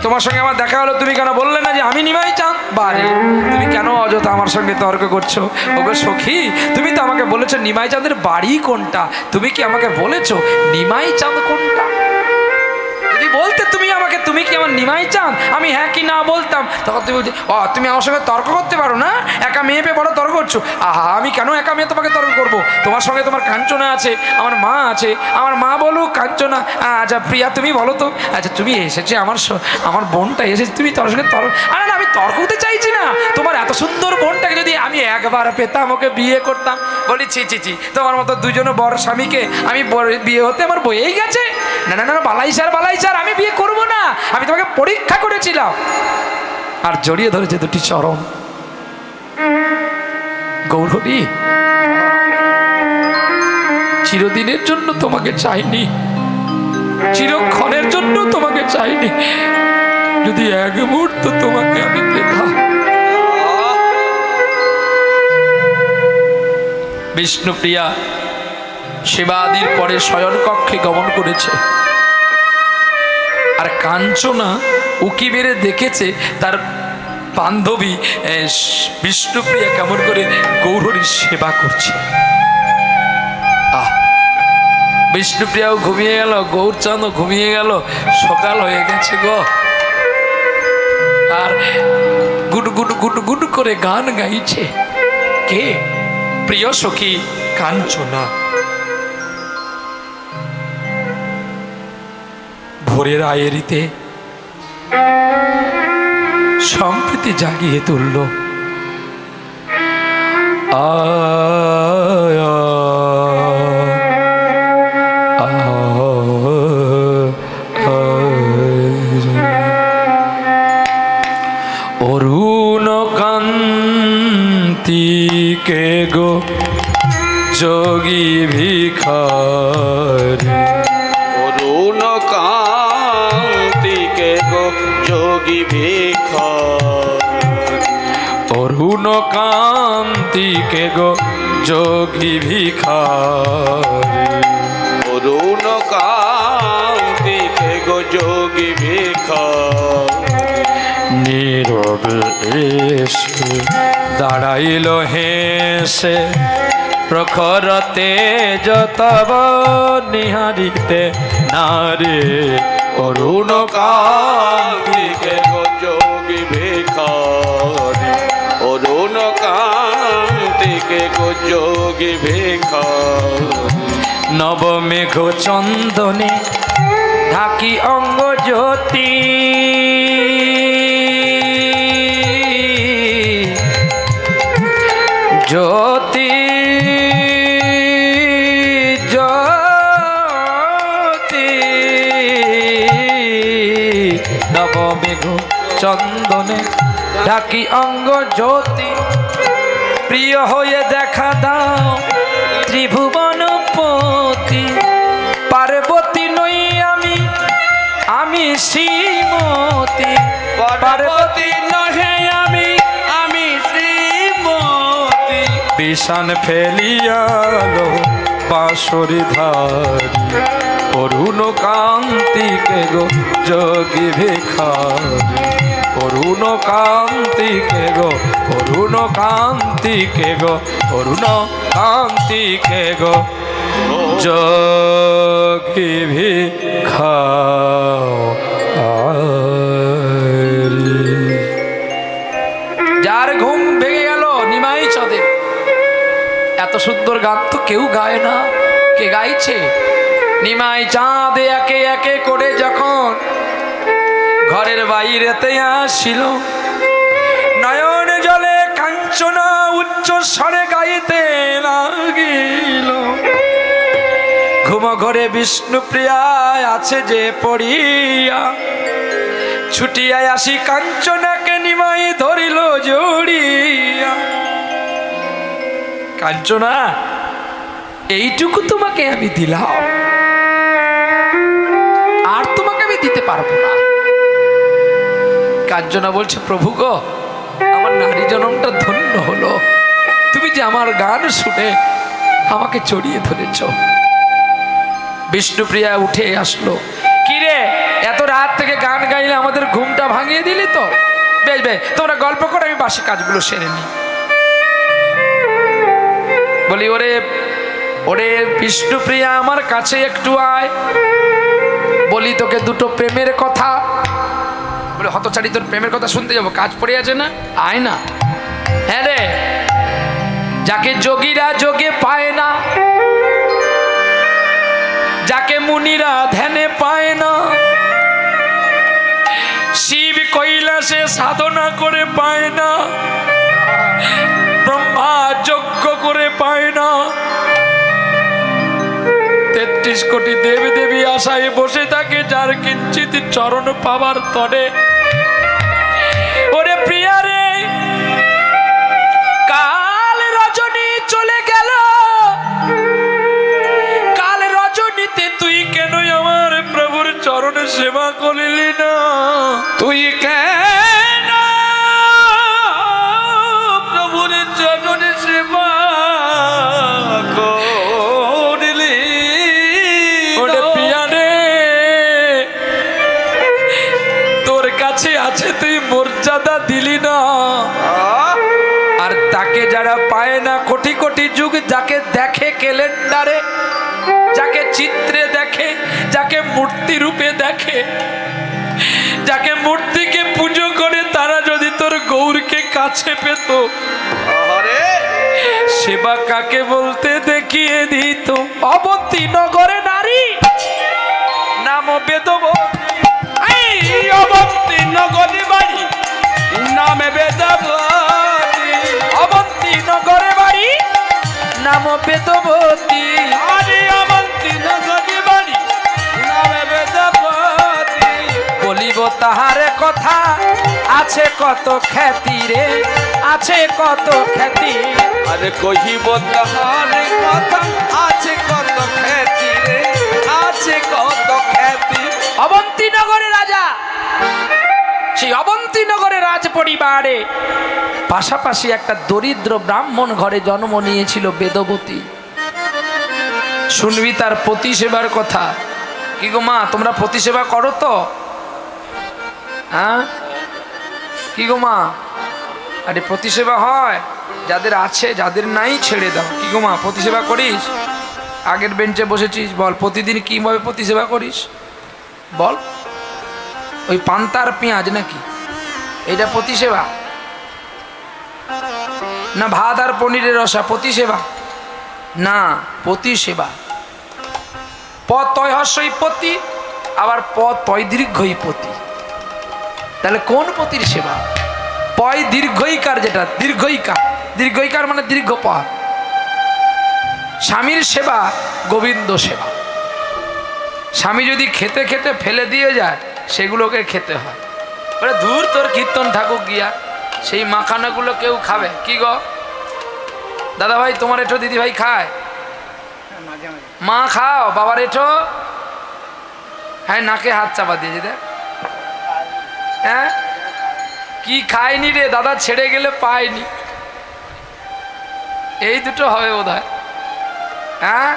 Speaker 1: তোমার সঙ্গে আমার দেখা হলো, তুমি কেন বললে না যে আমি নিমাই চাঁদ? বারে, তুমি কেন অযথা আমার সঙ্গে তর্ক করছো? ওগো সখী, তুমি তো আমাকে বলেছো নিমাই চাঁদের বাড়ি কোনটা, তুমি কি আমাকে বলেছো নিমাই চাঁদ কোনটা? যদি বলতে তুমি আমাকে, তুমি কি আমার নিমাই চাঁদ, আমি হ্যাঁ কি না বলতাম। তখন তুমি বলছি, ও তুমি আমার সঙ্গে তর্ক করতে পারো না, একা মেয়ে পেয়ে বড় তর্ক করছো। আহা, আমি কেন একা মেয়ে তোমাকে তর্ক করবো? তোমার সঙ্গে তোমার কাঞ্চনা আছে, আমার মা আছে, আমার মা বলুক কাঞ্চনা। আচ্ছা প্রিয়া, তুমি বলো তো, আচ্ছা তুমি এসেছে, আমার বোনটা এসেছে, তুমি তোর সঙ্গে তর্ক? আরে না, আমি তর্ক করতে চাইছি না। তোমার এত সুন্দর বোনটাকে যদি আমি একবার পেতাম, ওকে বিয়ে করতাম। বলি ছি ছি ছি, তোমার মতো দুজনে বর স্বামীকে আমি বিয়ে হতে আমার বয়েই গেছে। না না না, বালাই স্যার, আমি বিয়ে করব না, আমি তোমাকে পরীক্ষা করেছিলাম। আর জড়িয়ে ধরেছে দুটি চরণ। গৌরবী, চিরদিনের জন্য তোমাকে চাইনি, চিরক্ষণের জন্য তোমাকে চাইনি, যদি এক মুহূর্ত তোমাকে আমি পেতাম। বিষ্ণুপ্রিয়া সেবাদির পরে শয়ন কক্ষে গমন করেছে। আর কাঞ্চনা উকি মেরে দেখেছে তার বান্ধবী বিষ্ণুপ্রিয়া কেমন করে গৌরীর সেবা করছে। বিষ্ণুপ্রিয়াও ঘুমিয়ে গেল, গৌরচাঁদও ঘুমিয়ে গেল, সকাল হয়ে গেছে গো। আর গুড গুড গুড গুড করে গান গাইছে কে? প্রিয় সখী কাঞ্চনা। ভোরের আয়েরিতে সম্প্রীতি জাগিয়ে তুলল। অরুণ কান্তিকে গো যোগী ভিখারি,
Speaker 2: অরুণ কান্তিকে গো যোগী ভিখারি,
Speaker 1: অরুণ কান্তিকে গো যোগী ভিখারি,
Speaker 2: অরুণ কান্তিকে গো যোগী ভিখারি।
Speaker 1: নীরবে এসে দাঁড়াইল হেসে, প্রখর তেজ তব নিহারিতে নারে।
Speaker 2: অরুণ কান্তিকে গো যোগী ভিখারি, অরুণ কান্তিকে গো যোগী ভিখারি।
Speaker 1: নবমেঘ চন্দনে ঢাকি অঙ্গ জ্যোতি, জ্যোতি জ্যোতি, নবমেঘ চন্দনে ঢাকি অঙ্গ জ্যোতি। প্রিয় হয়ে দেখা দাও ত্রিভুবনপতি, পার্বতী নই আমি, আমি শ্রীমতী।
Speaker 2: পার্বতী নহে আমি, আমি শ্রীমতী।
Speaker 1: বিষান ফেলিয়ালো বাঁশরি ধারি, অরুণ কান্তিকে গো যোগী ভিখারি, অরুণ কান্তিকে গো, অরুণ কান্তিকে গো, অরুণ কান্তিকে গো যোগী ভিখারি। যার ঘুম ভেঙে গেল নিমাই চাঁদে। এত সুন্দর গান তো কেউ গায় না। কে গাইছে? নিমাই চাঁদ একে একে করে যখন ঘরের বাইরেতে আসিল, নয়ন জলে কাঞ্চনা উচ্চ স্বরে গাইতে লাগিল। ঘুম ঘরে বিষ্ণুপ্রিয়া আছে যে পড়িয়া, ছুটিয়ায় আসি কাঞ্চনাকে নিমাই ধরিল জড়িয়া। কাঞ্চনা, এইটুকু তোমাকে আমি দিলাম, আর তোমাকে আমি দিতে পারবো না। কাঞ্চনা বলছে, প্রভু গো, আমার নারী জনমটা ধন্য হলো, তুমি যে আমার গান শুনে আমাকে জড়িয়ে ধরেছ। বিষ্ণুপ্রিয়া উঠে আসলো, কিরে এত রাত থেকে গান গাইলে আমাদের ঘুমটা ভাঙিয়ে দিলি তো। বেশ বেশ, তোমরা গল্প করে, আমি বাসি কাজগুলো সেরে নি। বলি, ওরে ওরে বিষ্ণুপ্রিয়া, আমার কাছে একটু আয়, বলি তোকে দুটো প্রেমের কথা। বলে, হতচারী, তোর প্রেমের কথা শুনতে যাবো, কাজ পড়ে আছে না, আয় না। হ্যাঁ রে, যাকে যোগীরা যোগে পায় না, যাকে মুনিরা ধ্যানে পায় না, শিব কৈলাসে সাধনা করে পায় না, ব্রহ্মা যজ্ঞ করে পায় না, ৩৩ কোটি দেব দেবী আশায় বসে থাকে যার কিঞ্চিত চরণ পাবার তরে। ওরে প্রিয়া রে, কাল রজনী চলে গেল, কাল রজনীতে তুই কেন আমার প্রভুর চরণে সেবা করলি না?
Speaker 2: তুই কেন প্রভুর চরণে সেবা করলি?
Speaker 1: ওরে প্রিয়া রে, তোর কাছে আছে, তুই মর্যাদা দিলি না। আর তাকে যারা পায় না কোটি কোটি যুগ, যাকে দেখে ক্যালেন্ডারে, যাকে চিত্রে দেখে, যাকে মূর্তি রূপে দেখে, যাকে মূর্তিকে পুজো করে, তারা যদি তোর গৌরকে কাছে পেত, সেবা কাকে বলতে দেখিয়ে দিত। অবন্তী নগরে নারী নাম বেদবতী,
Speaker 2: অবন্তী নগরে বাড়ি নামে বেদবতী,
Speaker 1: অবন্তী নগরে বাড়ি নাম বেদবতী।
Speaker 2: আরে অবন্তী নগরে বাড়ি নামে বেদবতী।
Speaker 1: বলিব তাহার কথা, আছে কত খ্যাতি রে, আছে কত খ্যাতি।
Speaker 2: আরে কহিব তাহার কথা, আছে কত খ্যাতি রে, আছে কত খ্যাতি।
Speaker 1: অবন্তী নগরে রাজা, সেই অবন্তী নগরে রাজ পরিবারে পাশাপাশি একটা দরিদ্র ব্রাহ্মণ ঘরে জন্ম নিয়েছিল বেদবতী। শুনবি তার পতি সেবার কথা। কি গো মা, তোমরা পতি সেবা করো তো? হ্যাঁ, কি গো মা? আরে পতি সেবা হয়, যাদের আছে, যাদের নাই ছেড়ে দাও। কি গো মা, পতি সেবা করিস? আগের বেঞ্চে বসেছিস, বল প্রতিদিন কিভাবে পতি সেবা করিস বল। ওই পান্তার পেঁয়াজ নাকি এটা পতি সেবা? না ভাত আর পনিরের রসা পতি সেবা? না, পতি সেবা প তয় হর্ষই পতি, আবার প তয় দীর্ঘই পতি। তাহলে কোন পতির সেবা? পয় দীর্ঘইকার, যেটা দীর্ঘইকার, দীর্ঘইকার মানে দীর্ঘ পথ। স্বামীর সেবা গোবিন্দ সেবা। স্বামী যদি খেতে খেতে ফেলে দিয়ে যায়, সেগুলোকে খেতে হয়। বলে দূর, তোর কীর্তন থাকুক গিয়া, সেই মাখানাগুলো কেউ খাবে? কি গো দাদা ভাই, তোমার এঠো দিদি ভাই খায়? মা খাও, বাবার এঠো? হ্যাঁ, নাকে হাত চাপা দিয়েছে দেখ। হ্যাঁ, কি খায়নি রে দাদা, ছেড়ে গেলে পায়নি। এই দুটো হবে বোধহয়। হ্যাঁ,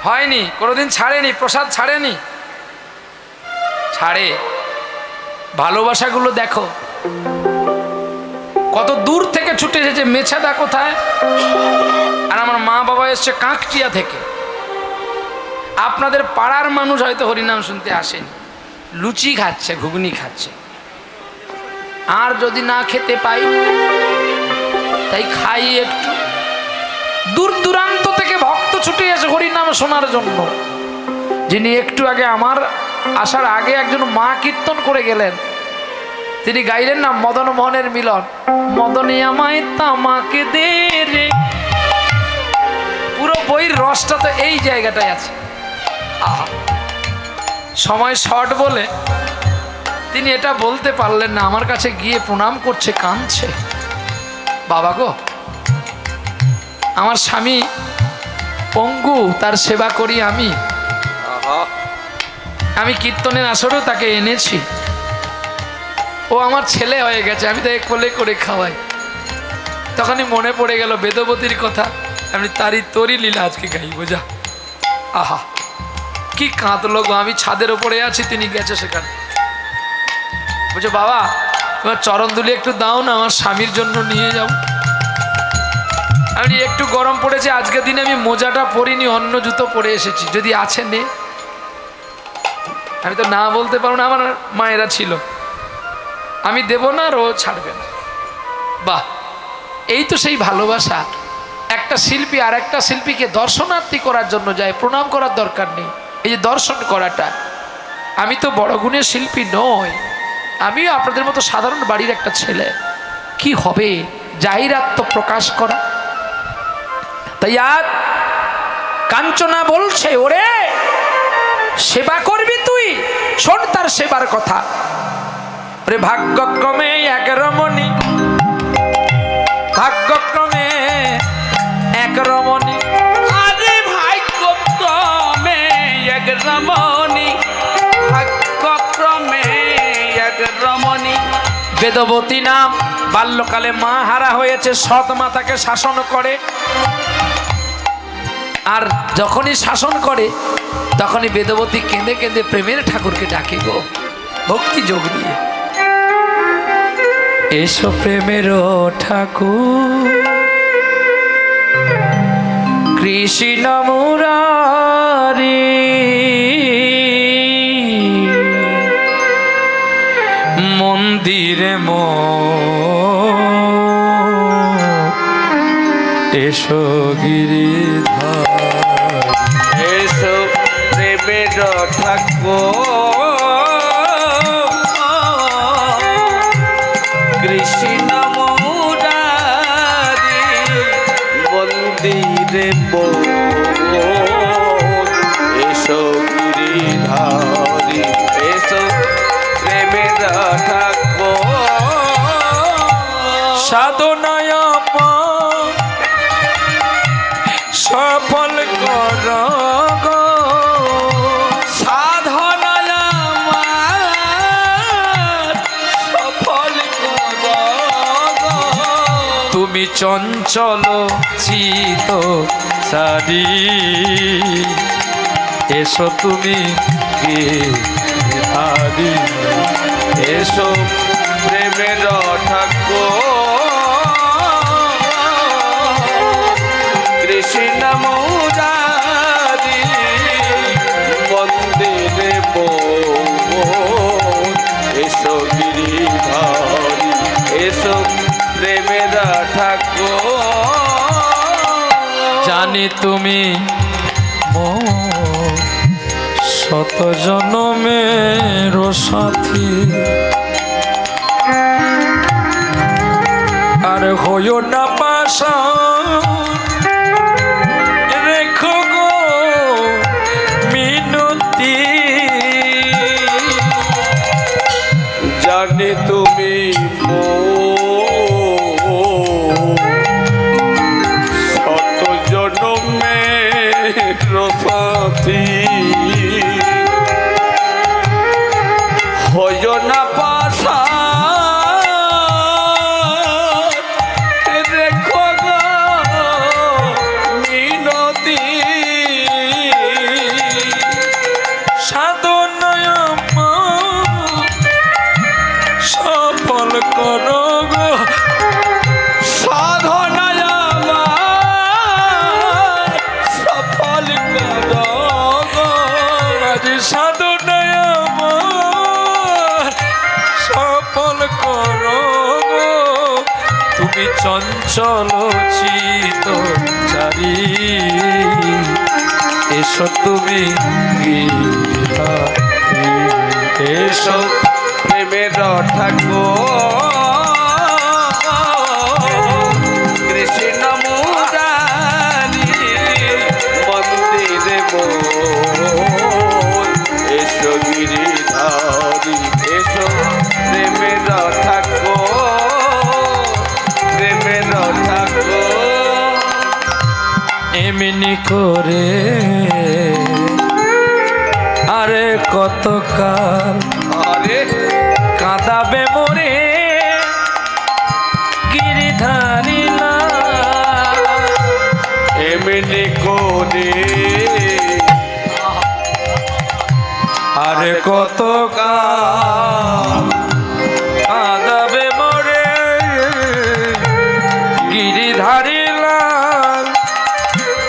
Speaker 1: হয়নি, কোনোদিন ছাড়েনি, প্রসাদ ছাড়েনি। ছাড়ে। ভালোবাসাগুলো দেখো কত দূর থেকে ছুটে এসেছে। মেছাদা কোথায়? আর আমার মা বাবা এসছে কাঁকটিয়া থেকে। আপনাদের পাড়ার মানুষ হয়তো হরিনাম শুনতে আসেনি, লুচি খাচ্ছে, ঘুগনি খাচ্ছে। আর যদি না খেতে পাই, তাই খাই একটু। দূর দূরান্ত থেকে ভক্ত ছুটে এসে হরিনাম শোনার জন্য। যিনি একটু আগে আমার আসার আগে একজন মা কীর্তন করে গেলেন, তিনি গাইলেন না মদন মোহনের মিলন, মদনে আমায় তামাকে দে রে। পুরো বইয়ের রসটা তো এই জায়গাটায় আছে। সময় শর্ট বলে তিনি এটা বলতে পারলেন না, আমার কাছে গিয়ে প্রণাম করছে, কাঁদছে। বাবা গো, আমার স্বামী পঙ্গু, তার সেবা করি আমি। আমি কীর্তনের আসরেও তাকে এনেছি, ও আমার ছেলে হয়ে গেছে, আমি তাকে কোলে করে খাওয়াই। তখনই মনে পড়ে গেল বেদবতীর কথা, আমি তোরই লীলা আজকে গাইব। যা, আহা কি কাঁদলো গো। আমি ছাদের ওপরে আছি, তিনি গেছে সেখানে। বলছে বাবা তোমার চরণ দুলি একটু দাও না, আমার স্বামীর জন্য নিয়ে যাও। আমি একটু গরম পড়েছে আজকের দিনে, আমি মোজাটা পরিনি, অন্য জুতো পরে এসেছি, যদি আছে নে। আমি তো না বলতে পারবো না, আমার মায়েরা ছিল, আমি দেব না আর ও ছাড়বে না। বাহ, এই তো সেই ভালোবাসা। একটা শিল্পী আর একটা শিল্পীকে দর্শনার্থী করার জন্য যায়, প্রণাম করার দরকার নেই। এই যে দর্শন করাটা, আমি তো বড় গুণের শিল্পী নই, আমিও আপনাদের মতো সাধারণ বাড়ির একটা ছেলে। কি হবে জাহিরাত্ম প্রকাশ করা? তাই আর কাঞ্চনা বলছে, ওরে সেবা করবি তুই, শোন তার সেবার কথা। ওরে ভাগ্যক্রমে এক রমণী, ভাগ্যক্রমে এক রমণী,
Speaker 2: আরে ভাগ্যক্রমে এক রমণী, ভাগ্যক্রমে এক রমণী।
Speaker 1: বেদবতী নাম, বাল্যকালে মা হারা হয়েছে, সৎ মা তাকে শাসন করে। আর যখনই শাসন করে তখনই বেদবতী কেঁদে কেঁদে প্রেমের ঠাকুরকে ডাকে গো, ভক্তি যোগ দিয়ে। এসো প্রেমের ঠাকুর কৃষ্ণ মুরারি, মন্দিরে এসো গিরিধার,
Speaker 2: এসো প্রেমের ঠাকুর কৃষ্ণ মুরারি, মন্দিরে এসো গিরিধারি, এসো প্রেমের ঠাকুর।
Speaker 1: সাধনায় সফল কর গো,
Speaker 2: সাধনায় সফল কর গো।
Speaker 1: তুমি চঞ্চল চিত সারি, এসো তুমি গিরিধারি,
Speaker 2: এসো প্রেমের ঠাকুর কৃষ্ণ মুরারি, মন্দিরে এসো গিরিধারি, এসো প্রেমের ঠাকুর।
Speaker 1: জানি তুমি মোর শত জনমের সাথী, আর হইও না পাশা, রেখো গো মিনতি।
Speaker 2: জানি তুমি শত জনমের সাথী, হয় না পাশা, রেখো গো মিনতি।
Speaker 1: সাধনায় সফল কর গো,
Speaker 2: সাধনায় সফল কর গো।
Speaker 1: আজ সাধনায় সফল কর গো, তুমি চঞ্চল চিত চারি, এসো তুমি গিরিধারি,
Speaker 2: এসো প্রেমের ঠাকুর কৃষ্ণ মুরারি, মন্দিরে এসো
Speaker 1: এমনি করে আরে কত কাল
Speaker 2: আরে
Speaker 1: কাঁদাবে মোরে গিরিধারিলা
Speaker 2: এমনি করে
Speaker 1: আরে কত কাল কাঁদাবে মোরে গিরিধারিলা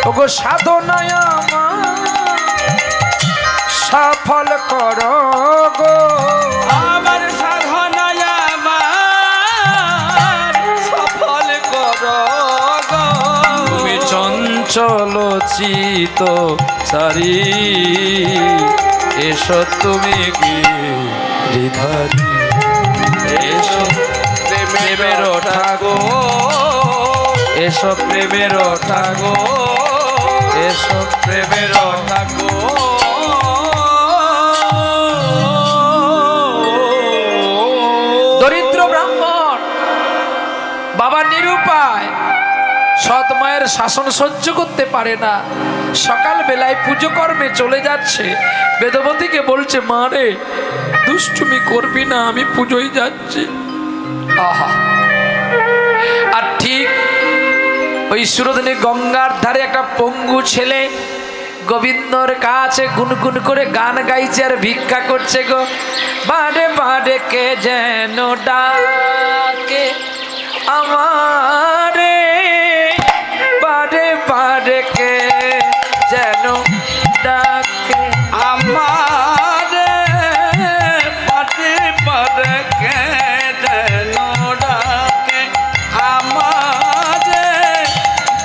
Speaker 1: ওগো সাধনায় আমার সফল করো গো
Speaker 2: আমার সাধনায় আমার সফল করো গো।
Speaker 1: তুমি চঞ্চল চিত সারি এসো তুমি গিরিধারী এসো প্রেমের ঠাগো এসো প্রেমের ঠাগো এসো প্রেমের ঠাগো দরিদ্র ব্রাহ্মণ বাবা নিরুপায় সৎ মায়ের শাসন সহ্য করতে পারে না, সকাল বেলায় পুজো কর্মে চলে যাচ্ছে। বেদবতীকে বলছে, মা রে দুষ্টুমি করবি না, আমি পুজোয় যাচ্ছি। আহা, আর ঠিক ওই সুরধনী গঙ্গার ধারে একটা পঙ্গু ছেলে গোবিন্দর কাছে গুনগুন করে গান গাইছে আর ভিক্ষা করছে গো। বাড়ে বাড়ে কে যেন ডাকে আমারে, বাড়ে বাড়ে কে যেন ডাকে
Speaker 2: আমারে পাটে পারে কে যেন ডাকে আমারে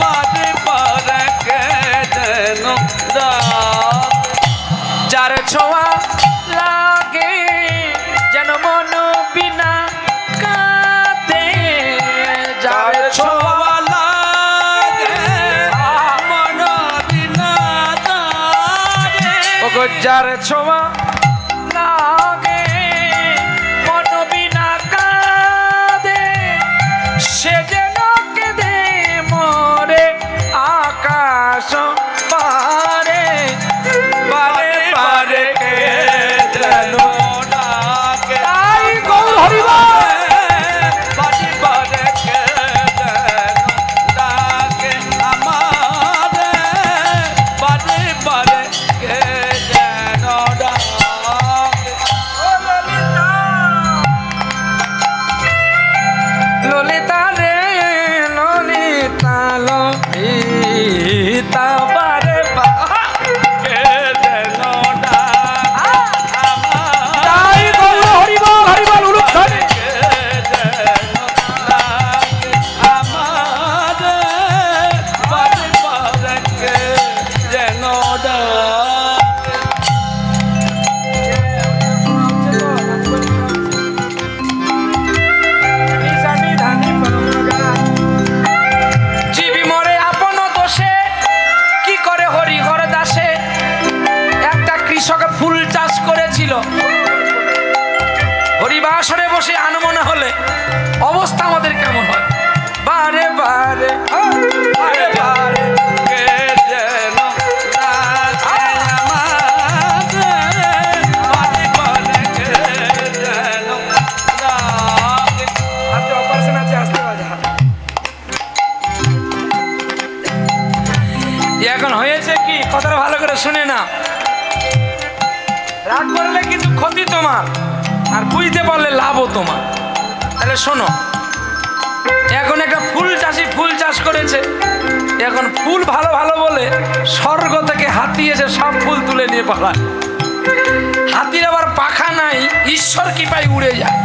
Speaker 2: পাটে পারে কে যেন ডাকে।
Speaker 1: যার ছোঁয়া লাগে যেন মন বিনা কাঁদে, যার ছোঁয়া
Speaker 2: লাগে মন বিনা কাঁদে।
Speaker 1: ওগো যার ছোঁয়া লাগে মন বিনা কাঁদে, সে যেন কেঁদে মরে আকাশ পারে, পারে পারে কে যেন
Speaker 2: ডাকে
Speaker 1: তাই গৌর হরিবল।
Speaker 2: পাটে পারে কে যেন ডাকে আমারে পাটে পারে কে যেন ডাকে।
Speaker 1: ললিতা রে ললিতা ললিতা বারে
Speaker 2: কে যেন ডাকে আমারে
Speaker 1: তাই গৌর হরিবল হরিবল উলুধ্বনি।
Speaker 2: কে যেন ডাকে আমারে পাটে পারে কে যেন ডাকে।
Speaker 1: জীবী মরে আপন দোষে কি করে হরি হর দাসে। একটা কৃষক ফুল চাষ করেছিল, হরিবাসরে বসে আনমনা হলে অবস্থা আমাদের কেমন হয়। বারে বারে বারে বারে
Speaker 2: কে যেন ডাকে আমারে পাটে পারে কে যেন ডাকে।
Speaker 1: হাতে অপারেশন আছে, আসতে বাজা। এখন হয়েছে কি, কথাটা ভালো করে শুনে না, রাগ করলে কিন্তু ক্ষতি তোমার, আর বুঝতে পারলে লাভও তোমার। তাহলে শোনো, এখন একটা ফুল চাষি ফুল চাষ করেছে, এখন ফুল ভালো ভালো বলে স্বর্গ থেকে হাতি এসে সব ফুল তুলে নিয়ে পালায়। হাতির আবার পাখা নাই, ঈশ্বর কৃপায় উড়ে যায়।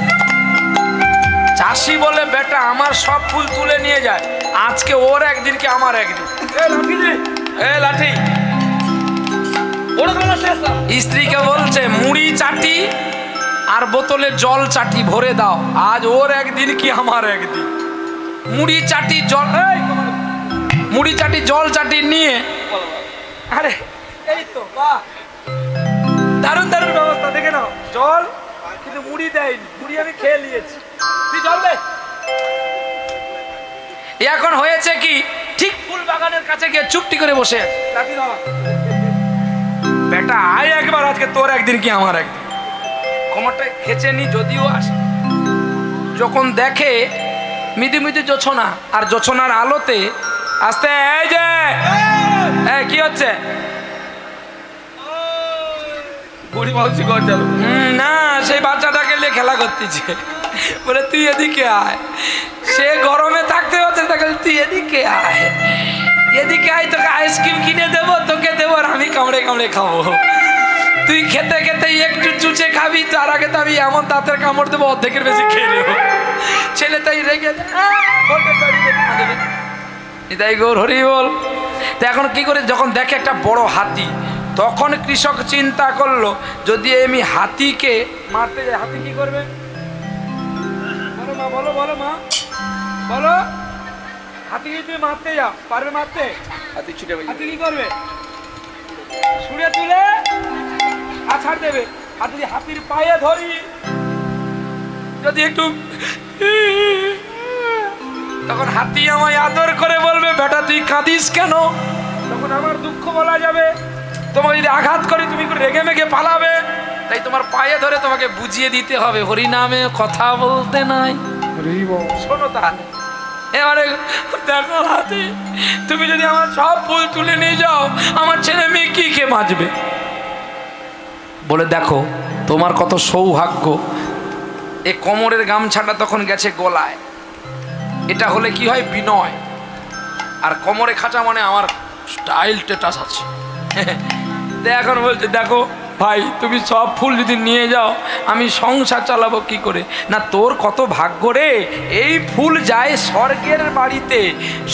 Speaker 1: চাষি বলে, বেটা আমার সব ফুল তুলে নিয়ে যায়, আজকে ওর একদিন কি আমার একদিন। এ লাঠি, স্ত্রীকে বলছে মুড়ি চাটি আর বোতলে জল চাটি ভরে দাও, আজ ওর একদিন কি আমার একদিন। মুড়ি চাটি জল, মুড়ি চাটি জল চাটি নিয়ে, আরে এই তো বাহ, দারুণ দারুণ ব্যবস্থা, দেখে নাও। জল কিন্তু মুড়ি দেয়নি, মুড়ি আমি খেয়ে নিয়েছি, তুই জল দে। এখন হয়েছে কি, ঠিক ফুল বাগানের কাছে গিয়ে চুপটি করে বসে আছে। রাখি দাও। বেটা আয় একবার, আজকে তোর একদিন কি আমার একদিন। কোমরটা খেচে নি যদিও আসে, যখন দেখে মিদি মিদি জোছনা, আর জোছনার আলোতে আস্তে এই যে কি হচ্ছে
Speaker 2: বুড়ি মাউসি ঘর যাবে।
Speaker 1: না, সেই বাচ্চাটাকে নিয়ে খেলা করতেছে, বলে তুই এদিকে আয়। সে গরমে থাকতে হচ্ছে, তাকে তুই এদিকে আয়, এদিকে আয়, তোকে আইসক্রিম কিনে দেবো, তোকে দেবো, আর আমি কামড়ে কামড়ে খাবো। তুই খেতে খেতে একটু চুচে খাবি, তার আগে তো আমি এমন দাঁতের কামড় দেবো অর্ধেকের বেশি খেয়ে নেবো। ছেলে তাই রেগে তাই গৌর হরি বল। তো এখন কি করে, যখন দেখে একটা বড় হাতি, তখন কৃষক চিন্তা করলো যদি আমি হাতিকে মারতে যাই, হাতি কি করবে? বলো মা, বলো বলো মা, বলো। হাতিকে তুমি মারতে যাও, পারবে মারতে?
Speaker 2: হাতি ছুটে
Speaker 1: হাতি কি করবে? ছুঁড়ে তুলে আছাড় দেবে। আর যদি হাতির পায়ে ধরি, যদি একটু, তখন হাতি আমায় আদর করে বলবে, বেটা তুই কাঁদিস কেন? তখন আমার দুঃখ বলা যাবে। তোমাকে যদি আঘাত করি, তুমি একটু রেগে মেগে পালাবে। তাই তোমার পায়ে ধরে তোমাকে বুঝিয়ে দিতে হবে হরি নামে কথা বলতে নাই। শোনো তাহলে, এবারে দেখো হাতি, তুমি যদি আমার সব ফুল তুলে নিয়ে যাও, আমার ছেলে মেয়ে কি কে বাঁচবে? বলে দেখো তোমার কত সৌভাগ্য, এ কোমরের গামছাটা তখন গেছে গলায়। এটা হলে কি হয়, বিনয়। আর কোমরে খাঁচা মানে আমার স্টাইল স্ট্যাটাস আছে। এখন বলছে দেখো ভাই, তুমি সব ফুল যদি নিয়ে যাও, আমি সংসার চালাবো কি করে? না, তোর কত ভাগ্য রে, এই ফুল যায় স্বর্গের বাড়িতে।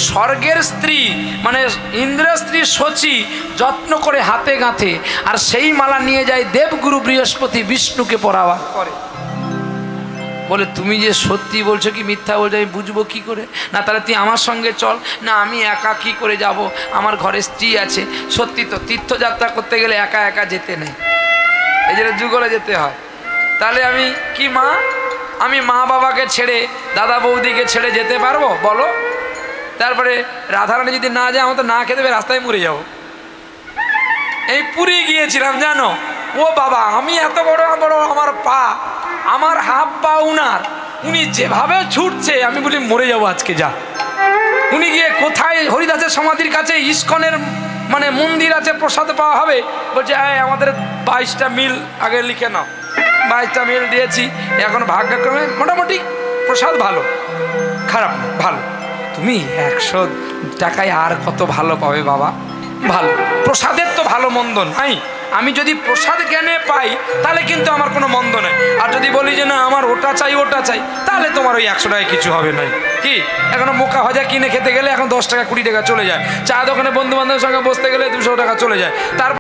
Speaker 1: স্বর্গের স্ত্রী মানে ইন্দ্রের স্ত্রী শচী যত্ন করে হাতে গাঁথে, আর সেই মালা নিয়ে যায় দেবগুরু বৃহস্পতি বিষ্ণুকে পরাবার করে। বলে তুমি যে সত্যি বলছো কি মিথ্যা বলছো আমি বুঝবো কি করে? না তাহলে তুই আমার সঙ্গে চল। না, আমি একা কি করে যাব, আমার ঘরে স্ত্রী আছে। সত্যি তো, তীর্থযাত্রা করতে গেলে একা একা যেতে নেই, এই জন্য যুগলে যেতে হয়। তাহলে আমি কি মা, আমি মা বাবাকে ছেড়ে, দাদা বৌদিকে ছেড়ে যেতে পারবো বলো? তারপরে রাধারানী যদি না যায়, আমার তো না খেতে পেয়ে রাস্তায় মরে যাবো। এই পুরী গিয়েছিলাম জানো, ও বাবা, আমি এত বড় বড় আমার পা, আমার হাফ পা উনার, উনি যেভাবে ছুটছে আমি বলি মরে যাবো আজকে। যা উনি গিয়ে কোথায়, হরিদাসের সমাধির কাছে ইস্কনের মানে মন্দির আছে, প্রসাদ পাওয়া হবে। বলছে আমাদের 22টা মিল আগে লিখে নাও। 22টা মিল দিয়েছি। এখন ভাগ্যক্রমে মোটামুটি প্রসাদ ভালো, খারাপ না, ভালো। তুমি 100 টাকায় আর কত ভালো পাবে বাবা? ভালো প্রসাদের তো ভালো মন্দ নাই। আমি যদি প্রসাদ জ্ঞানে পাই তাহলে কিন্তু আমার কোনো মন্দ নাই। আর যদি বলি যে না আমার ওটা চাই ওটা চাই, তাহলে তোমার ওই 100 টাকায় কিছু হবে নাই। কি এখনো বোকা ভাজা কিনে খেতে গেলে এখন 10 টাকা 20 টাকা চলে যায়। চা দোকানে বন্ধু বান্ধবের সঙ্গে বসতে গেলে 200 টাকা চলে যায়। তারপর